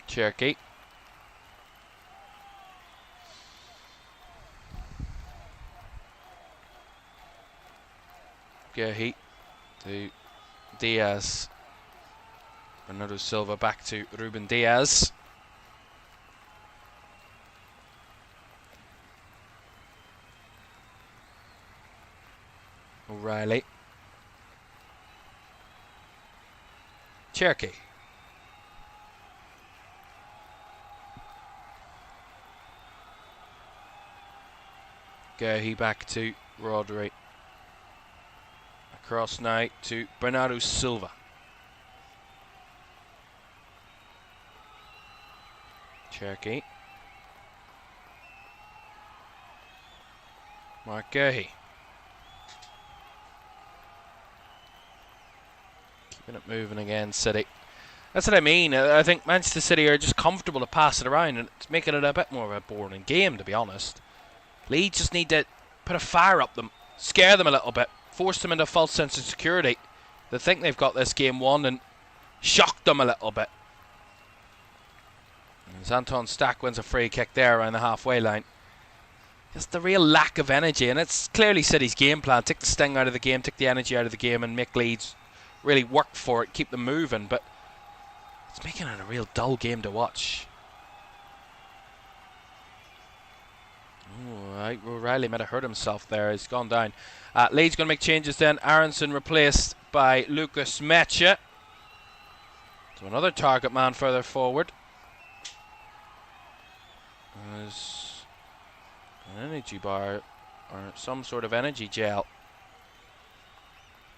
Cherky. Gehi to Diaz. Bernardo Silva back to Ruben Diaz. O'Reilly. Cherky. Gehi back to Rodri. Across now to Bernardo Silva. Cherky. Mark Gehi. Keeping it moving again, City. That's what I mean. I think Manchester City are just comfortable to pass it around, and it's making it a bit more of a boring game, to be honest. Leeds just need to put a fire up them, scare them a little bit, force them into a false sense of security. They think they've got this game won, and shocked them a little bit. As Anton Stack wins a free kick there around the halfway line. Just the real lack of energy, and it's clearly City's game plan. Take the sting out of the game, take the energy out of the game, and make Leeds really work for it, keep them moving, but it's making it a real dull game to watch. O'Reilly might have hurt himself there. He's gone down. Leeds going to make changes then. Aronson replaced by Lucas Mecha. So another target man further forward. There's an energy bar or some sort of energy gel.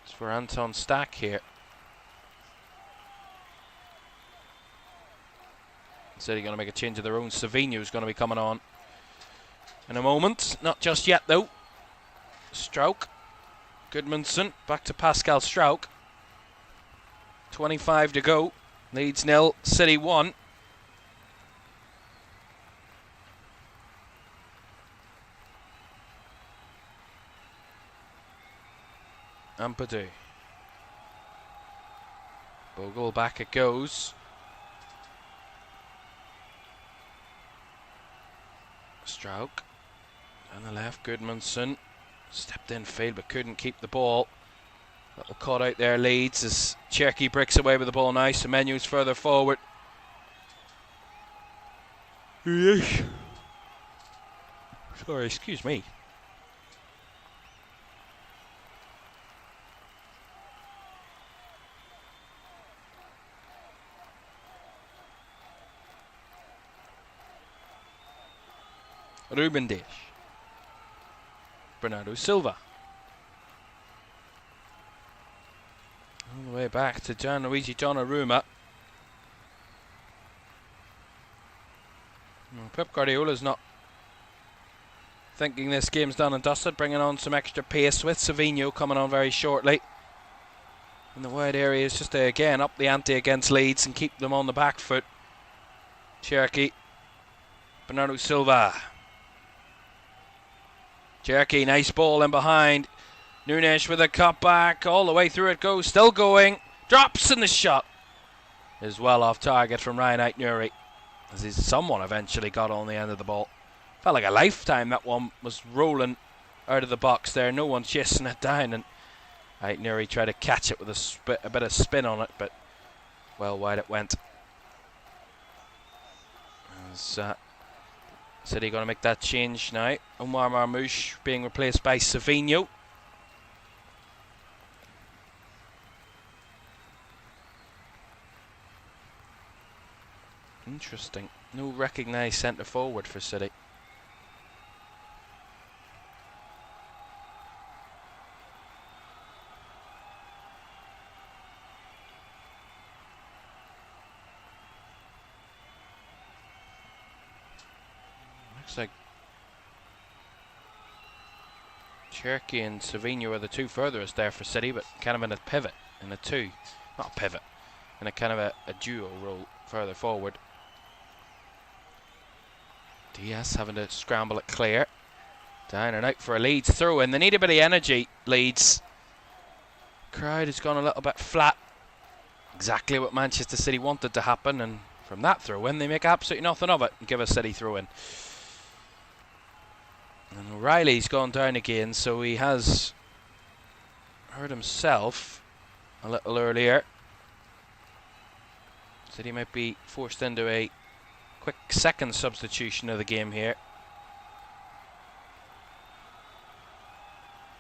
It's for Anton Stack here. City going to make a change of their own. Savinho's going to be coming on in a moment. Not just yet though. Strauch. Goodmanson. Back to Pascal Strauch. 25 to go. Leeds 0, City 1. Ampadu. Bogle, back it goes. Strauch. On the left, Goodmanson. Stepped in field but couldn't keep the ball. Little caught out there, Leeds, as Cherky breaks away with the ball now. Semenyu's further forward. Sorry, excuse me. Ruben Dias. Bernardo Silva. All the way back to Gianluigi Donnarumma. Pep Guardiola's not thinking this game's done and dusted, bringing on some extra pace with Savinho coming on very shortly. In the wide areas, just to again up the ante against Leeds and keep them on the back foot. Cherky. Bernardo Silva. Cherky, nice ball in behind. Nunes with a cut back, all the way through it goes, still going, drops, and the shot is well off target from Ryan Aït-Nouri, as someone eventually got on the end of the ball. Felt like a lifetime that one was rolling out of the box there, no one chasing it down, and Aït-Nouri tried to catch it with a bit of spin on it, but well wide it went. As City going to make that change now. Omar Marmoush being replaced by Savinho. Interesting. No recognised centre forward for City. Looks like Cherky and Savinho are the two furthest there for City, but kind of in a pivot, in a two, not a pivot, in a kind of a duo role further forward. Diaz having to scramble it clear. Down and out for a Leeds throw in. They need a bit of energy, Leeds. Crowd has gone a little bit flat. Exactly what Manchester City wanted to happen, and from that throw in they make absolutely nothing of it and give a City throw in. And O'Reilly's gone down again, so he has hurt himself a little earlier. City might be forced into a quick second substitution of the game here.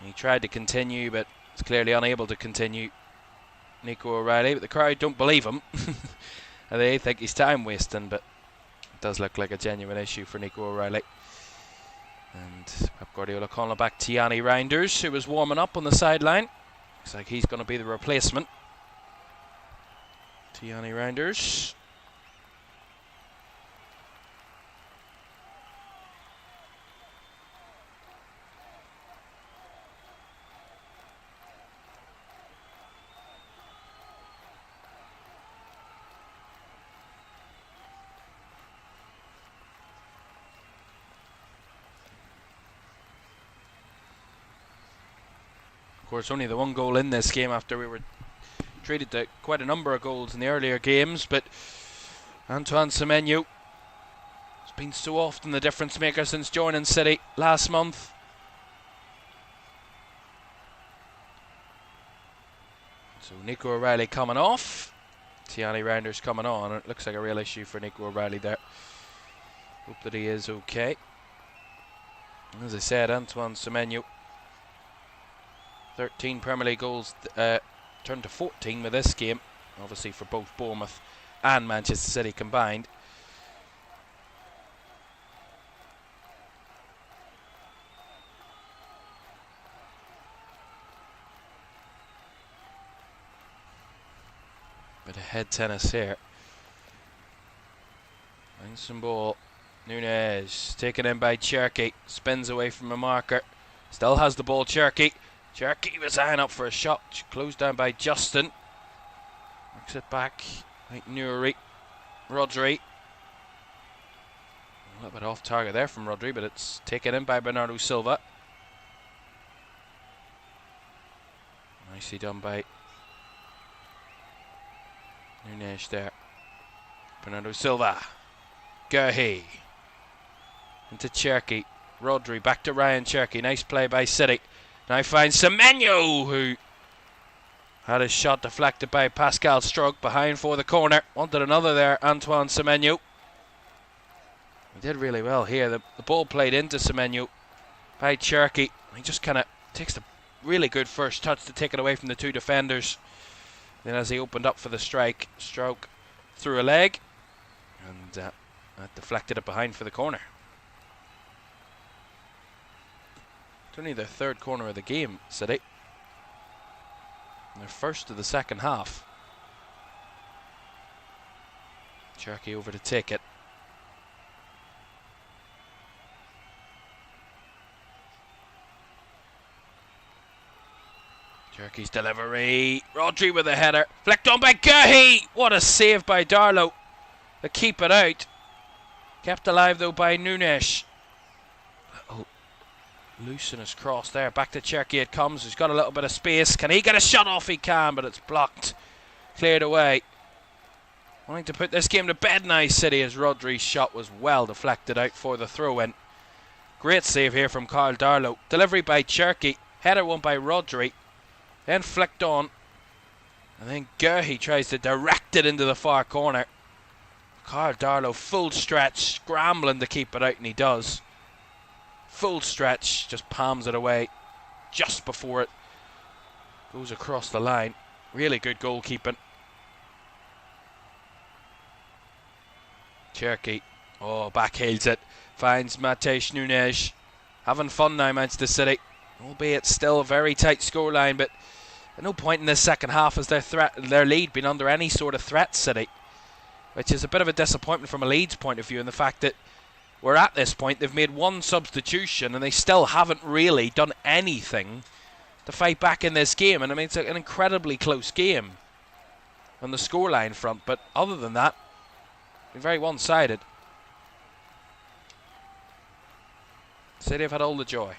He tried to continue, but is clearly unable to continue. Nico O'Reilly, but the crowd don't believe him. They think he's time wasting, but it does look like a genuine issue for Nico O'Reilly. And Pep Guardiola calling back Tiani Reinders, who was warming up on the sideline. Looks like he's going to be the replacement. Tiani Reinders. Of course, only the one goal in this game after we were treated to quite a number of goals in the earlier games, but Antoine Semenyo has been so often the difference maker since joining City last month. So Nico O'Reilly coming off, Tiani Rounders coming on, and it looks like a real issue for Nico O'Reilly there. Hope that he is okay. As I said, Antoine Semenyo, 13 Premier League goals, turned to 14 with this game, obviously for both Bournemouth and Manchester City combined. Bit of head tennis here. Finds some ball. Nunez taken in by Cherky. Spins away from a marker. Still has the ball, Cherky. Cherky was eyeing up for a shot. Closed down by Justin. Works it back. Like Nuri. Rodri. A little bit off target there from Rodri, but it's taken in by Bernardo Silva. Nicely done by Nunez there. Bernardo Silva. Gerhi. Into Cherky. Rodri back to Ryan Cherky. Nice play by City. Now finds Semenyo, who had his shot deflected by Pascal Strug behind for the corner. Wanted another there, Antoine Semenyo. He did really well here. The ball played into Semenyo by Cherky. He just kind of takes the really good first touch to take it away from the two defenders. Then as he opened up for the strike, stroke through a leg, and that deflected it behind for the corner. It's only their third corner of the game, City. And their first of the second half. Cherky over to take it. Cherky's delivery. Rodri with a header. Flicked on by Gerhi. What a save by Darlow. To keep it out. Kept alive though by Nunes. Oh, loose in his cross there. Back to Cherky it comes. He's got a little bit of space. Can he get a shot off? He can, but it's blocked. Cleared away. Wanting to put this game to bed now, City, as Rodri's shot was well deflected out for the throw-in. Great save here from Carl Darlow. Delivery by Cherky. Header won by Rodri. Then flicked on. And then Gerhi tries to direct it into the far corner. Carl Darlow full stretch, scrambling to keep it out, and he does. Full stretch, just palms it away just before it goes across the line. Really good goalkeeping. Cherky, oh, backheels it. Finds Matej Nunes. Having fun now, Manchester City. Albeit still a very tight scoreline, but at no point in this second half has their lead been under any sort of threat, City. Which is a bit of a disappointment from a Leeds point of view, in the fact that we're at this point, they've made one substitution and they still haven't really done anything to fight back in this game. And I mean, it's an incredibly close game on the scoreline front, but other than that, very one-sided. City have had all the joy.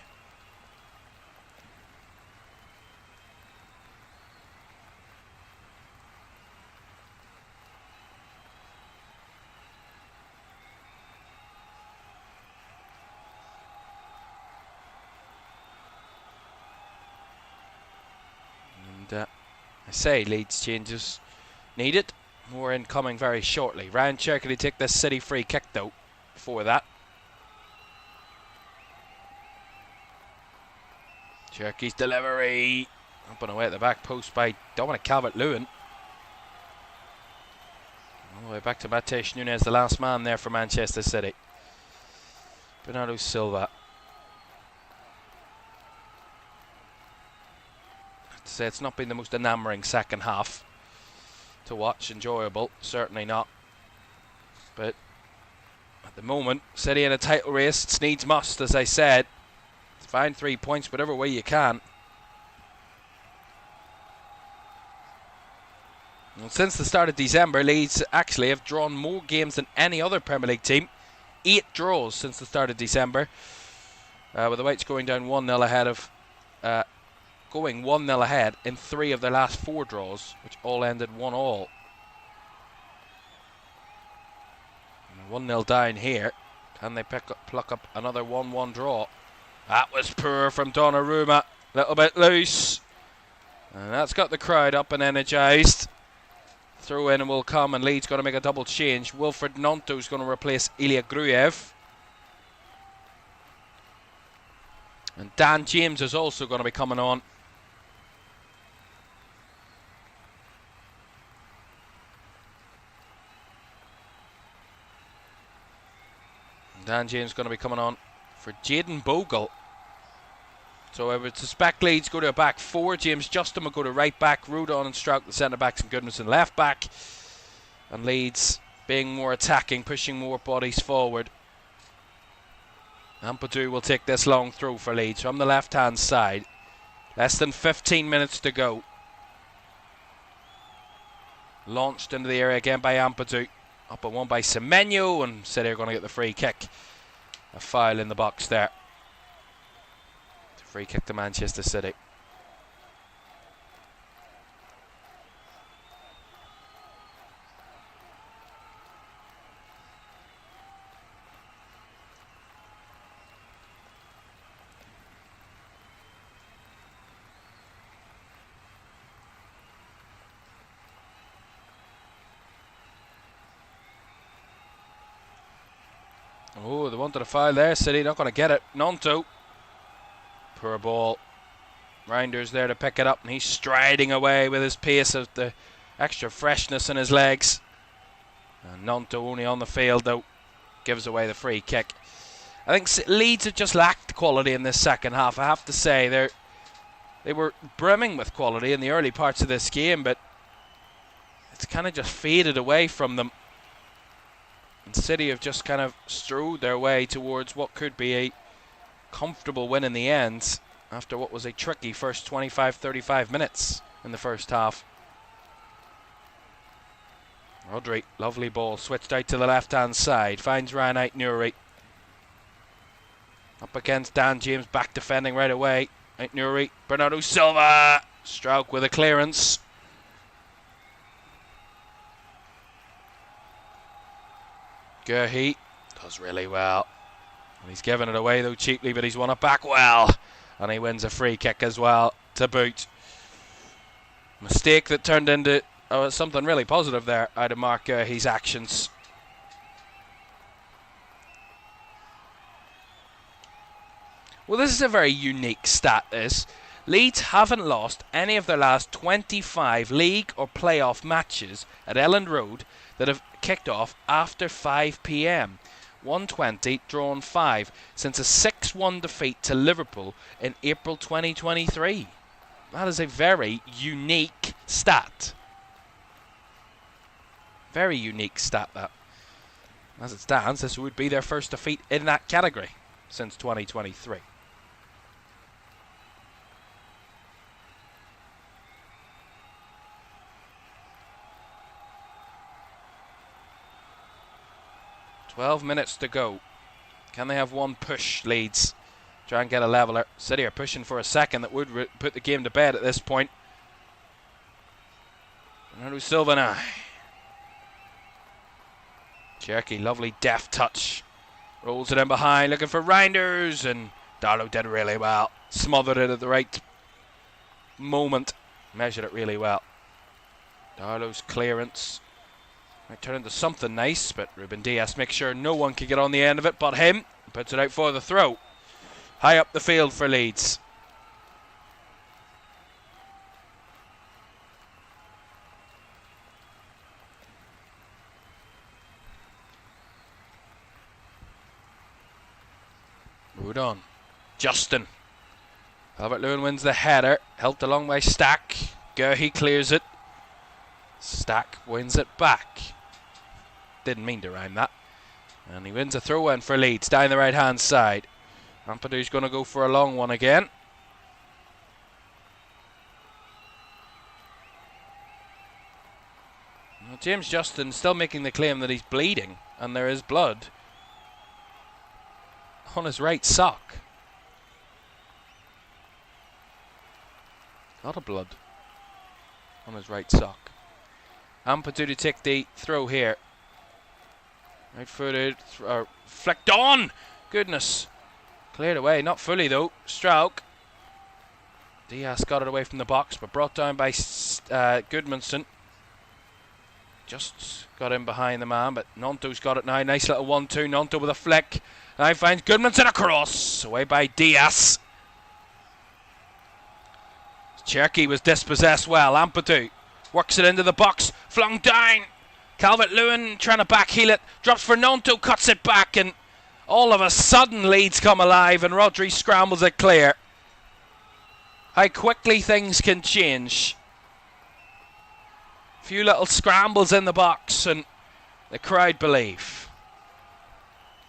I say Leeds changes needed. More incoming very shortly. Ryan Cherky to take this City free kick though before that. Cherky's delivery. Up and away at the back post by Dominic Calvert-Lewin. All the way back to Matej Nunes, the last man there for Manchester City. Bernardo Silva. Say it's not been the most enamouring second half to watch, enjoyable, certainly not. But at the moment, City in a title race, it's needs must, as I said. Find 3 points whatever way you can. And since the start of December, Leeds actually have drawn more games than any other Premier League team. 8 draws since the start of December, with the Whites going down 1-0 ahead of going 1-0 ahead in 3 of their last 4 draws, which all ended 1-1. 1-0 down here. Can they pluck up another 1-1 draw? That was poor from Donnarumma. Little bit loose. And that's got the crowd up and energised. Throw in will come, and Leeds going to make a double change. Wilfred Gnonto's going to replace Ilya Gruev. And Dan James is also going to be coming on. Dan James going to be coming on for Jayden Bogle. So I would suspect Leeds go to a back 4. James Justin will go to right back. Rudon and Strout the centre backs, and Goodmanson left back. And Leeds being more attacking, pushing more bodies forward. Ampadu will take this long throw for Leeds from the left hand side. Less than 15 minutes to go. Launched into the area again by Ampadu. Up at one by Semenyo, and City are going to get the free kick. A foul in the box there. The free kick to Manchester City. Oh, they wanted a foul there. City not going to get it. Gnonto. Poor ball. Reinders there to pick it up, and he's striding away with his pace of the extra freshness in his legs. And Gnonto only on the field, though. Gives away the free kick. I think Leeds have just lacked quality in this second half. I have to say, they were brimming with quality in the early parts of this game, but it's kind of just faded away from them. And City have just kind of strode their way towards what could be a comfortable win in the end after what was a tricky first 25-35 minutes in the first half. Rodri, lovely ball, switched out to the left hand side, finds Ryan Ait-Nouri. Up against Dan James, back defending right away. Ait-Nouri, Bernardo Silva, Strauch with a clearance. Gerhi does really well. And he's given it away though cheaply, but he's won it back well. And he wins a free kick as well to boot. Mistake that turned into something really positive there out of Mark Gerhi's actions. Well, this is a very unique stat, this. Leeds haven't lost any of their last 25 league or playoff matches at Elland Road that have kicked off after 5 p.m. 120, drawn 5, since a 6-1 defeat to Liverpool in April 2023. That is a very unique stat. Very unique stat, that. As it stands, this would be their first defeat in that category since 2023. "12 minutes to go. Can they have one push, Leeds? Try and get a leveller. City are pushing for a second that would put the game to bed at this point. Bernardo Silva now. Cherky, lovely deft touch. Rolls it in behind, looking for Reinders, and Darlow did really well. Smothered it at the right moment. Measured it really well. Darlow's clearance might turn into something nice, but Ruben Dias makes sure no one can get on the end of it but him. Puts it out for the throw. High up the field for Leeds. Moved on. Justin. Calvert-Lewin wins the header. Helped along by Stack. Gerhi clears it. Stack wins it back. Didn't mean to rhyme that. And he wins a throw-in for Leeds down the right-hand side. Ampadu's going to go for a long one again. Well, James Justin still making the claim that he's bleeding and there is blood on his right sock. A lot of blood on his right sock. Ampadu to take the throw here. Right footed, flicked on! Goodness. Cleared away, not fully though. Strauch. Diaz got it away from the box, but brought down by Goodmanson. Just got in behind the man, but Nonto's got it now. Nice little 1-2. Nonto with a flick. Now finds Goodmanson across. Away by Diaz. Cherky was dispossessed well. Ampadu works it into the box. Flung down. Calvert-Lewin trying to backheel it. Drops for Nonto. Cuts it back. And all of a sudden Leeds come alive. And Rodri scrambles it clear. How quickly things can change. A few little scrambles in the box and the crowd believe.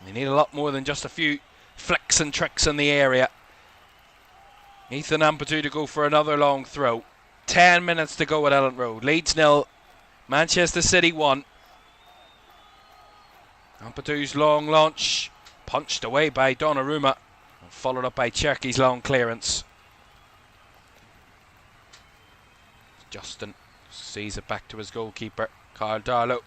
They need a lot more than just a few flicks and tricks in the area. Ethan Ampadu to go for another long throw. 10 minutes to go at Elland Road. Leeds 0, Manchester City 1. Ampadu's long launch punched away by Donnarumma, followed up by Cherky's long clearance. Justin sees it back to his goalkeeper, Carl Darlow.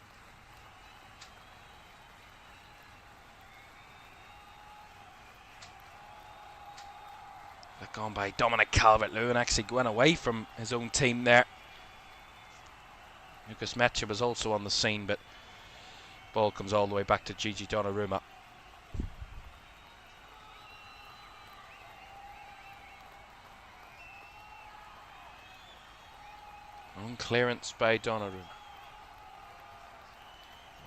Gone by Dominic Calvert-Lewin, actually went away from his own team there. Lucas Mecha was also on the scene, but ball comes all the way back to Gigi Donnarumma. On clearance by Donnarumma.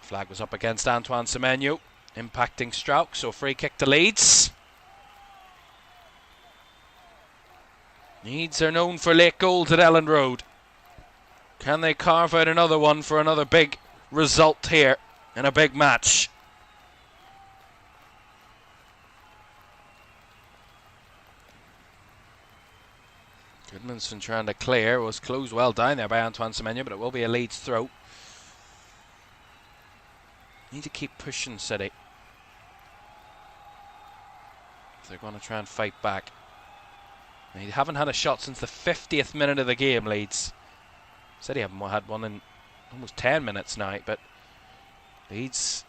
Flag was up against Antoine Semenyo, impacting Strauch, so free kick to Leeds. Leeds are known for late goals at Elland Road. Can they carve out another one for another big result here in a big match? Goodmanson trying to clear, was closed well down there by Antoine Semenyo, but it will be a Leeds throw. Need to keep pushing City if they're going to try and fight back. They haven't had a shot since the 50th minute of the game, Leeds. City haven't had one in almost 10 minutes now, but Leeds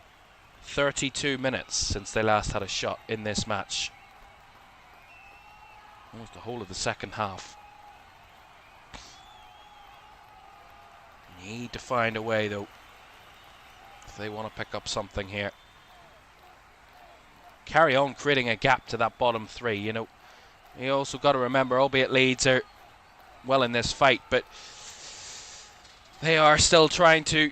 32 minutes since they last had a shot in this match. Almost the whole of the second half. Need to find a way though, if they want to pick up something here. Carry on creating a gap to that bottom three, you know. You also got to remember, albeit Leeds are well in this fight, but they are still trying to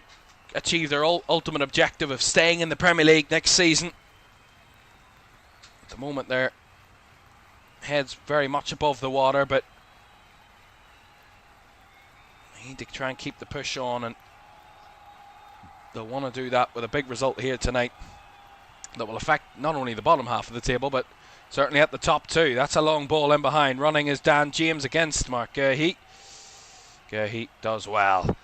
achieve their ultimate objective of staying in the Premier League next season. At the moment their heads very much above the water, but they need to try and keep the push on, and they'll want to do that with a big result here tonight that will affect not only the bottom half of the table, but certainly at the top too. That's a long ball in behind. Running is Dan James against Mark Gurhey. Gurhey does well.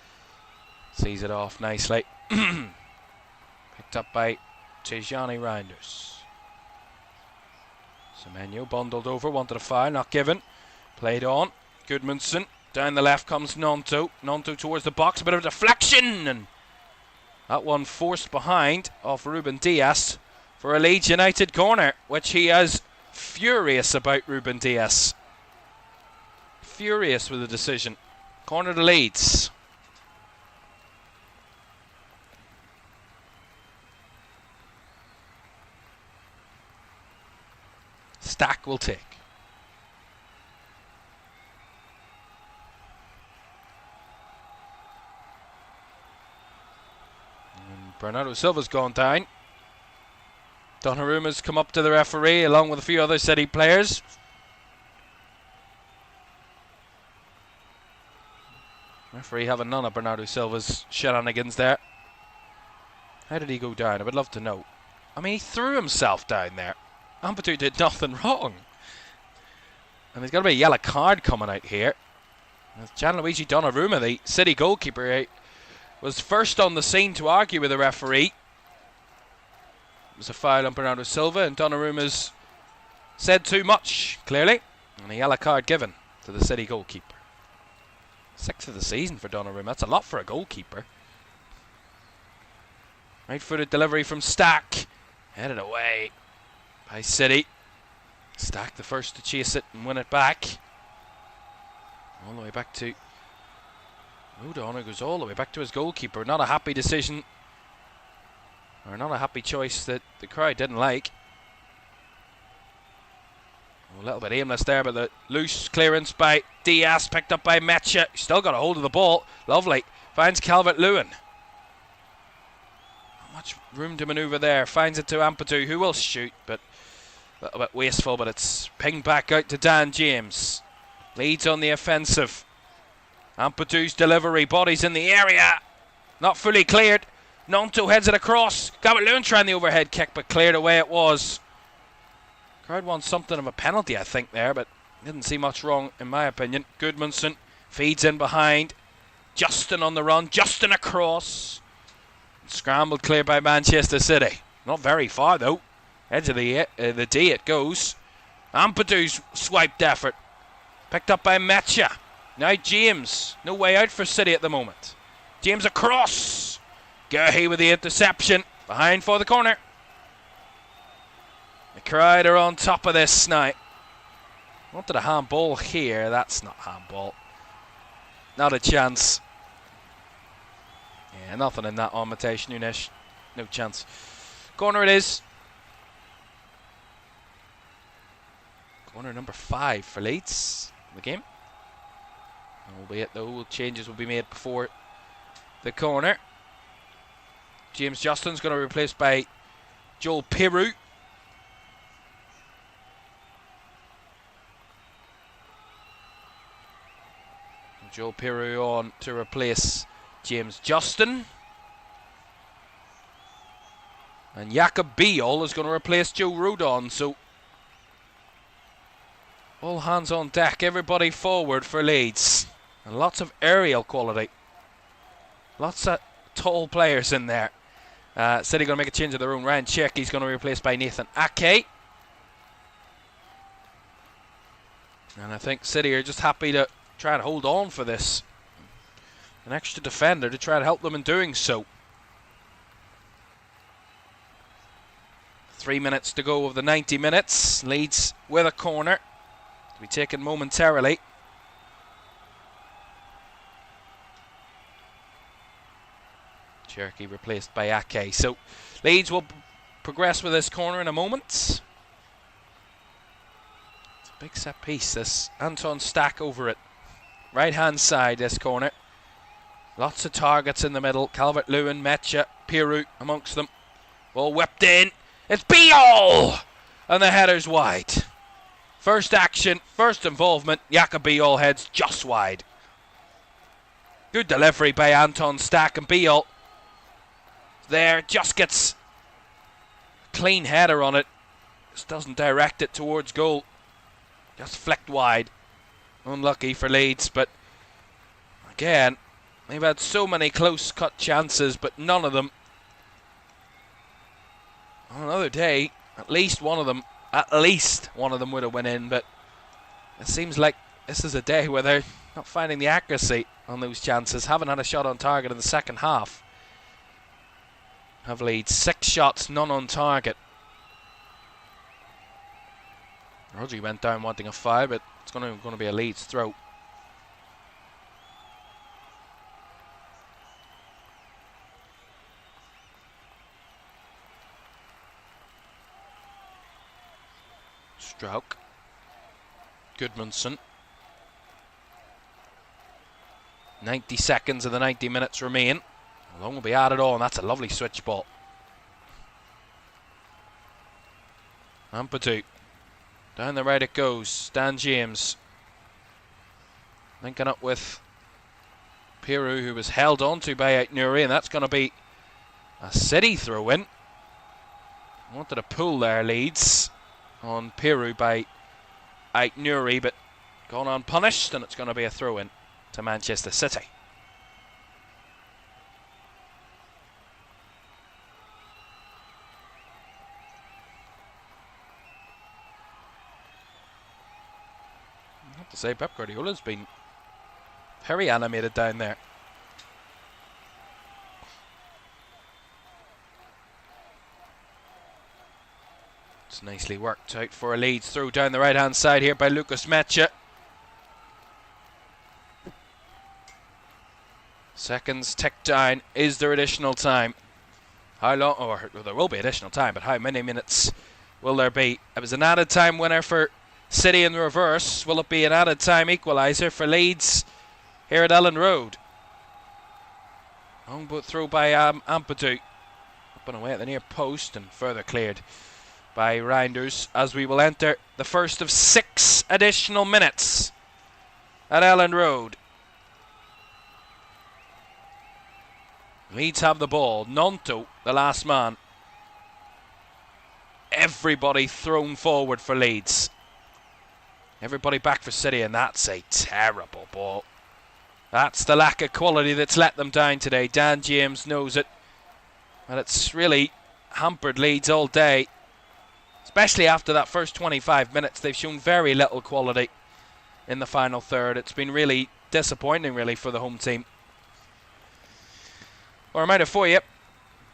Sees it off nicely. Picked up by Tijani Reinders. Semenyo bundled over, wanted a foul, not given. Played on. Goodmanson. Down the left comes Nonto. Nonto towards the box, a bit of deflection. And that one forced behind off Ruben Diaz for a Leeds United corner, which he is furious about. Ruben Diaz. Furious with the decision. Corner to Leeds. Stack will take. And Bernardo Silva's gone down. Donnarumma's come up to the referee along with a few other City players. Referee having none of Bernardo Silva's shenanigans there. How did he go down? I would love to know. I mean, he threw himself down there. Ampadu did nothing wrong. And there's got to be a yellow card coming out here. Gianluigi Donnarumma, the City goalkeeper, was first on the scene to argue with the referee. It was a foul on Bernardo Silva, and Donnarumma's said too much, clearly. And a yellow card given to the City goalkeeper. 6th of the season for Donnarumma. That's a lot for a goalkeeper. Right-footed delivery from Stack. Headed away by City. Stack the first to chase it and win it back. All the way back to O'Donnell, goes all the way back to his goalkeeper. Not a happy decision, or not a happy choice that the crowd didn't like. A little bit aimless there, but the loose clearance by Diaz, picked up by Mecha. Still got a hold of the ball. Lovely. Finds Calvert-Lewin. Not much room to manoeuvre there. Finds it to Ampadu, who will shoot, but a little bit wasteful, but it's pinged back out to Dan James. Leeds on the offensive. Ampadu's delivery, bodies in the area. Not fully cleared. Nonto heads it across. Calvert-Lewin trying the overhead kick, but cleared away it was. Crowd wants something of a penalty, I think, there, but didn't see much wrong, in my opinion. Goodmanson feeds in behind. Justin on the run. Justin across. Scrambled clear by Manchester City. Not very far, though. Edge of the D it goes. Ampadu's swiped effort. Picked up by Mecha. Now James. No way out for City at the moment. James across. Gurhey with the interception. Behind for the corner. The crowd are on top of this now. Wanted a handball here. That's not handball. Not a chance. Yeah, nothing in that imitation, Unish. No chance. Corner it is. Corner number 5 for Leeds in the game. Albeit though, changes will be made before the corner. James Justin's going to be replaced by Joel Piroux. Joel Piroux on to replace James Justin. And Jakob Biol is going to replace Joe Rodon. So all hands on deck, everybody forward for Leeds. And lots of aerial quality. Lots of tall players in there. City going to make a change of their own. Ryan Check, he's going to be replaced by Nathan Ake. And I think City are just happy to try and hold on for this. An extra defender to try and help them in doing so. 3 minutes to go of the 90 minutes. Leeds with a corner to be taken momentarily. Cherokee replaced by Ake. So Leeds will progress with this corner in a moment. It's a big set piece. This Anton Stack over it. Right hand side, this corner. Lots of targets in the middle. Calvert-Lewin, Mecha, Piroux amongst them. Ball whipped in. It's Biol! And the header's wide. First action, first involvement. Jakob Biol heads just wide. Good delivery by Anton Stack, and Biol there just gets a clean header on it. Just doesn't direct it towards goal. Just flicked wide. Unlucky for Leeds, but again, they've had so many close cut chances, but none of them. On another day, at least one of them would have went in, but it seems like this is a day where they're not finding the accuracy on those chances. Haven't had a shot on target in the second half. Have Leeds 6 shots, none on target. Rodri went down wanting a foul, but it's going to be a Leeds throw. Stroke. Goodmanson. 90 seconds of the 90 minutes remain. Long will be added on. That's a lovely switch ball. Ampadu. Down the right it goes. Dan James. Linking up with Piroux, who was held on to by Aït-Nouri, and that's going to be a City throw-in. Wanted a pull there, Leeds, on Piroux by Aït-Nouri, but gone unpunished, and it's going to be a throw-in to Manchester City. I have to say, Pep Guardiola's been Very animated down there. It's nicely worked out for a Leeds through down the right hand side here by Lucas Mecha. Seconds tick down. Is there additional time? How long? Or well, there will be additional time, but how many minutes will there be? It was an added time winner for City in the reverse. Will it be an added time equaliser for Leeds here at Elland Road? Long boot through by Ampadu. Up and away at the near post and further cleared by Reinders as we will enter the first of 6 additional minutes at Elland Road. Leeds have the ball. Nonto, the last man. Everybody thrown forward for Leeds. Everybody back for City, and that's a terrible ball. That's the lack of quality that's let them down today. Dan James knows it. And it's really hampered Leeds all day. Especially after that first 25 minutes. They've shown very little quality in the final third. It's been really disappointing, really, for the home team. A reminder for you,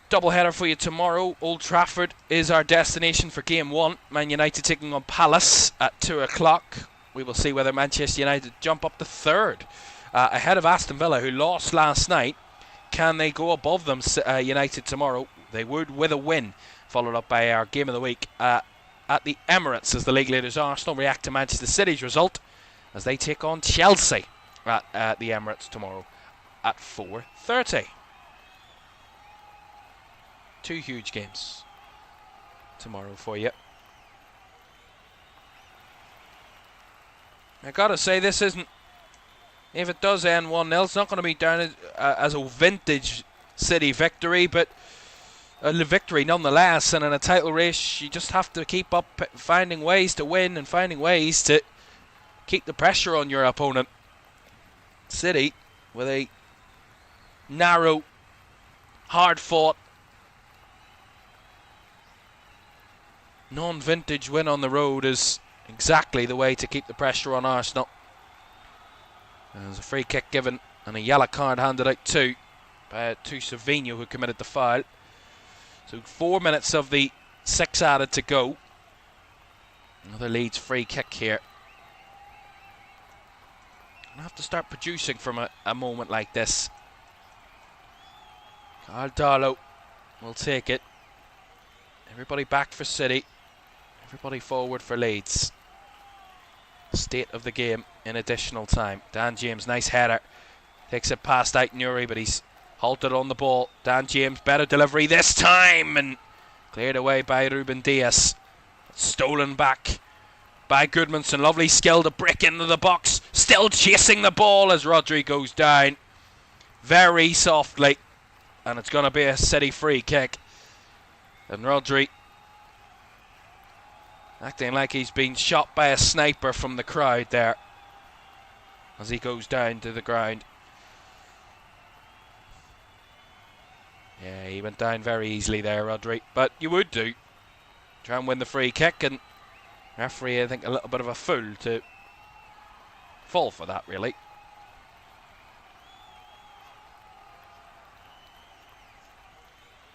doubleheader for you tomorrow. Old Trafford is our destination for Game 1. Man United taking on Palace at 2 o'clock. We will see whether Manchester United jump up to third ahead of Aston Villa, who lost last night. Can they go above them, United, tomorrow? They would with a win, followed up by our Game of the Week at the Emirates as the league leaders Arsenal react to Manchester City's result as they take on Chelsea at the Emirates tomorrow at 4:30. 2 huge games tomorrow for you. I gotta say, this isn't, if it does end 1-0, it's not going to be down as a vintage City victory, but a victory nonetheless. And in a title race, you just have to keep up finding ways to win and finding ways to keep the pressure on your opponent. City, with a narrow, hard-fought, non-vintage win on the road is exactly the way to keep the pressure on Arsenal. There's a free kick given and a yellow card handed out to Savinho, who committed the foul. So 4 minutes of the 6 added to go. Another Leeds free kick here. I have to start producing from a moment like this. Carl Darlow will take it. Everybody back for City. Everybody forward for Leeds. State of the game in additional time. Dan James, nice header. Takes it past Aït-Nouri, but he's halted on the ball. Dan James, better delivery this time, and cleared away by Ruben Dias. Stolen back by Goodmanson. Lovely skill to break into the box. Still chasing the ball as Rodri goes down very softly, and it's going to be a City free kick. And Rodri acting like he's been shot by a sniper from the crowd there as he goes down to the ground. Yeah, he went down very easily there, Rodri. But you would do. Try and win the free kick, and referee, I think, a little bit of a fool to fall for that, really.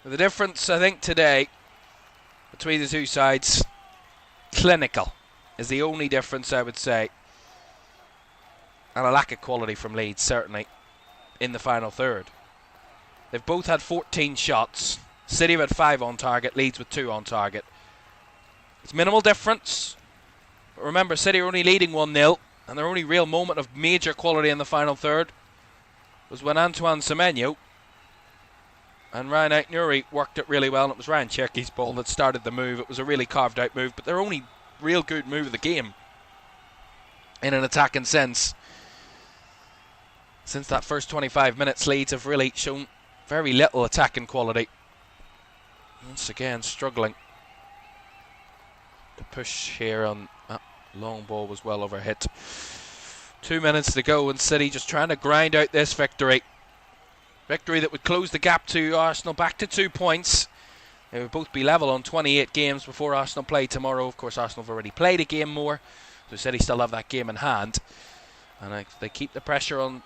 The difference, I think, today between the two sides, clinical, is the only difference, I would say. And a lack of quality from Leeds, certainly, in the final third. They've both had 14 shots. City had 5 on target, Leeds with 2 on target. It's minimal difference. But remember, City are only leading 1-0, and their only real moment of major quality in the final third was when Antoine Semenyo and Ryan Aït-Nouri worked it really well, and it was Ryan Cherki's ball that started the move. It was a really carved out move, but their only real good move of the game in an attacking sense. Since that first 25 minutes, Leeds have really shown very little attacking quality. Once again, struggling to push here on that long ball, was well over hit. 2 minutes to go, and City just trying to grind out this victory. Victory that would close the gap to Arsenal back to 2 points. They would both be level on 28 games before Arsenal play tomorrow. Of course, Arsenal have already played a game more, so City still have that game in hand. And if they keep the pressure on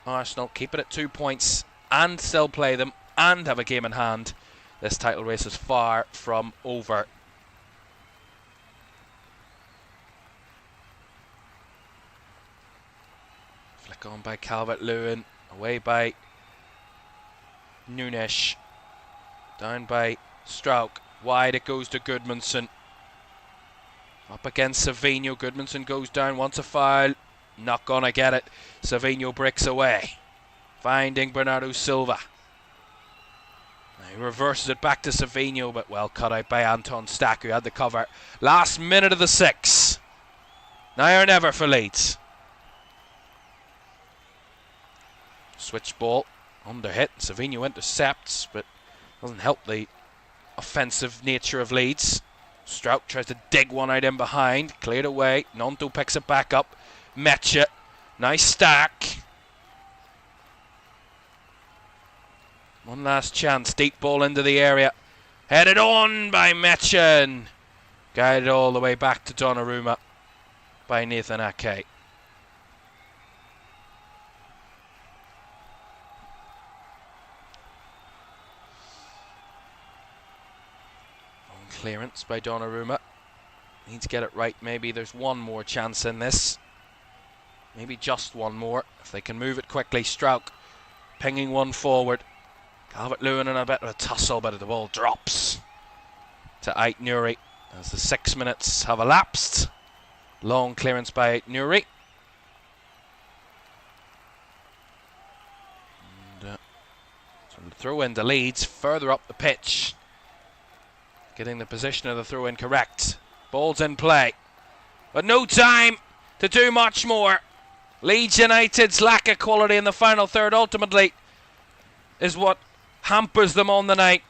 Arsenal keep it at 2 points and still play them and have a game in hand, this title race is far from over. Flick on by Calvert-Lewin, away by Nunes, down by Struijk, wide it goes to Gudmundsson. Up against Savinho, Gudmundsson goes down, wants a foul, not gonna get it. Savinho breaks away, finding Bernardo Silva. He reverses it back to Savinho, but well cut out by Anton Stack, who had the cover. Last minute of the 6. Now or never for Leeds. Switch ball, under hit, Savinho intercepts, but doesn't help the offensive nature of Leeds. Struijk tries to dig one out in behind, cleared away, Nonto picks it back up, Mecha, nice stack. One last chance, deep ball into the area, headed on by Mecha and guided all the way back to Donnarumma by Nathan Ake. Clearance by Donnarumma. Needs to get it right. Maybe there's one more chance in this. Maybe just one more. If they can move it quickly. Struijk pinging one forward. Calvert-Lewin in a bit of a tussle, but the ball drops to Ait Nouri as the 6 minutes have elapsed. Long clearance by Ait Nouri. And so the throw in to Leeds further up the pitch. Getting the position of the throw in correct. Ball's in play. But no time to do much more. Leeds United's lack of quality in the final third ultimately is what hampers them on the night.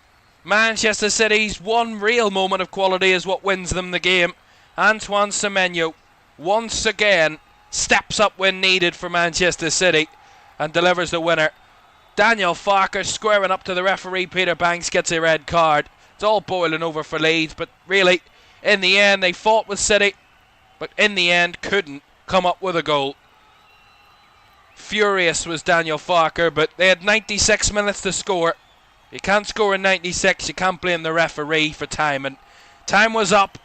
Manchester City's one real moment of quality is what wins them the game. Antoine Semenyo once again steps up when needed for Manchester City and delivers the winner. Daniel Farke squaring up to the referee Peter Banks gets a red card. It's all boiling over for Leeds, but really, in the end, they fought with City, but in the end, couldn't come up with a goal. Furious was Daniel Farke, but they had 96 minutes to score. You can't score in 96, you can't blame the referee for time, and time was up.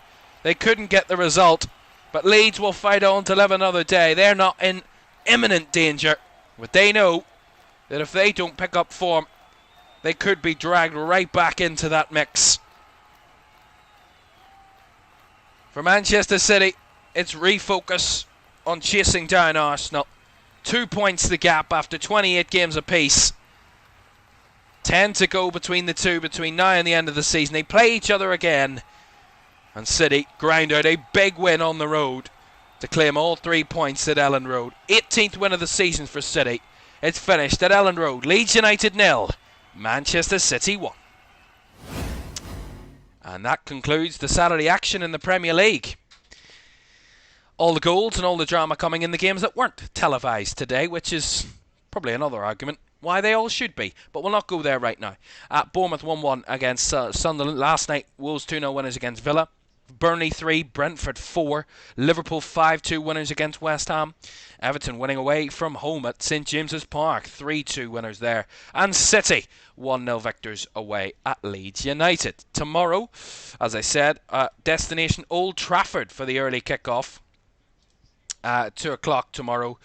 They couldn't get the result, but Leeds will fight on to live another day. They're not in imminent danger, but they know that if they don't pick up form, they could be dragged right back into that mix. For Manchester City, it's refocus on chasing down Arsenal. 2 points the gap after 28 games apiece. 10 to go between the two between now and the end of the season. They play each other again. And City grind out a big win on the road to claim all 3 points at Elland Road. 18th win of the season for City. It's finished at Elland Road. Leeds United 0. Manchester City 1. And that concludes the Saturday action in the Premier League. All the goals and all the drama coming in the games that weren't televised today, which is probably another argument why they all should be. But we'll not go there right now. Bournemouth 1-1 against Sunderland. Last night, Wolves 2-0 winners against Villa. Burnley 3, Brentford 4, Liverpool 5-2 winners against West Ham, Everton winning away from home at St James's Park, 3-2 winners there, and City 1-0 victors away at Leeds United. Tomorrow, as I said, destination Old Trafford for the early kick-off, 2 o'clock tomorrow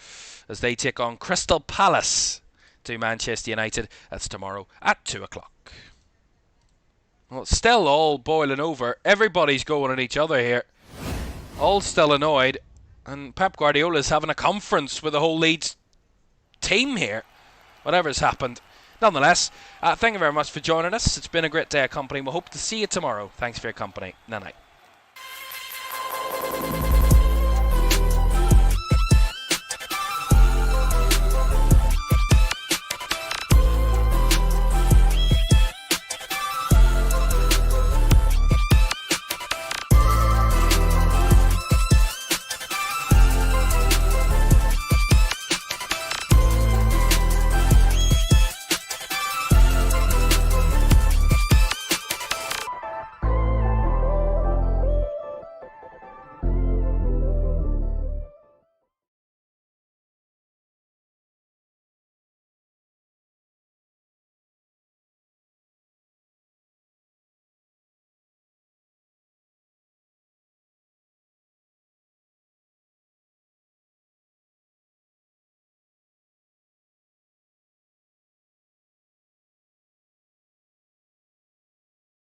as they take on Crystal Palace to Manchester United. That's tomorrow at 2 o'clock. Well, it's still all boiling over. Everybody's going at each other here. All still annoyed. And Pep Guardiola's having a conference with the whole Leeds team here. Whatever's happened. Nonetheless, thank you very much for joining us. It's been a great day of company. We'll hope to see you tomorrow. Thanks for your company. Night-night.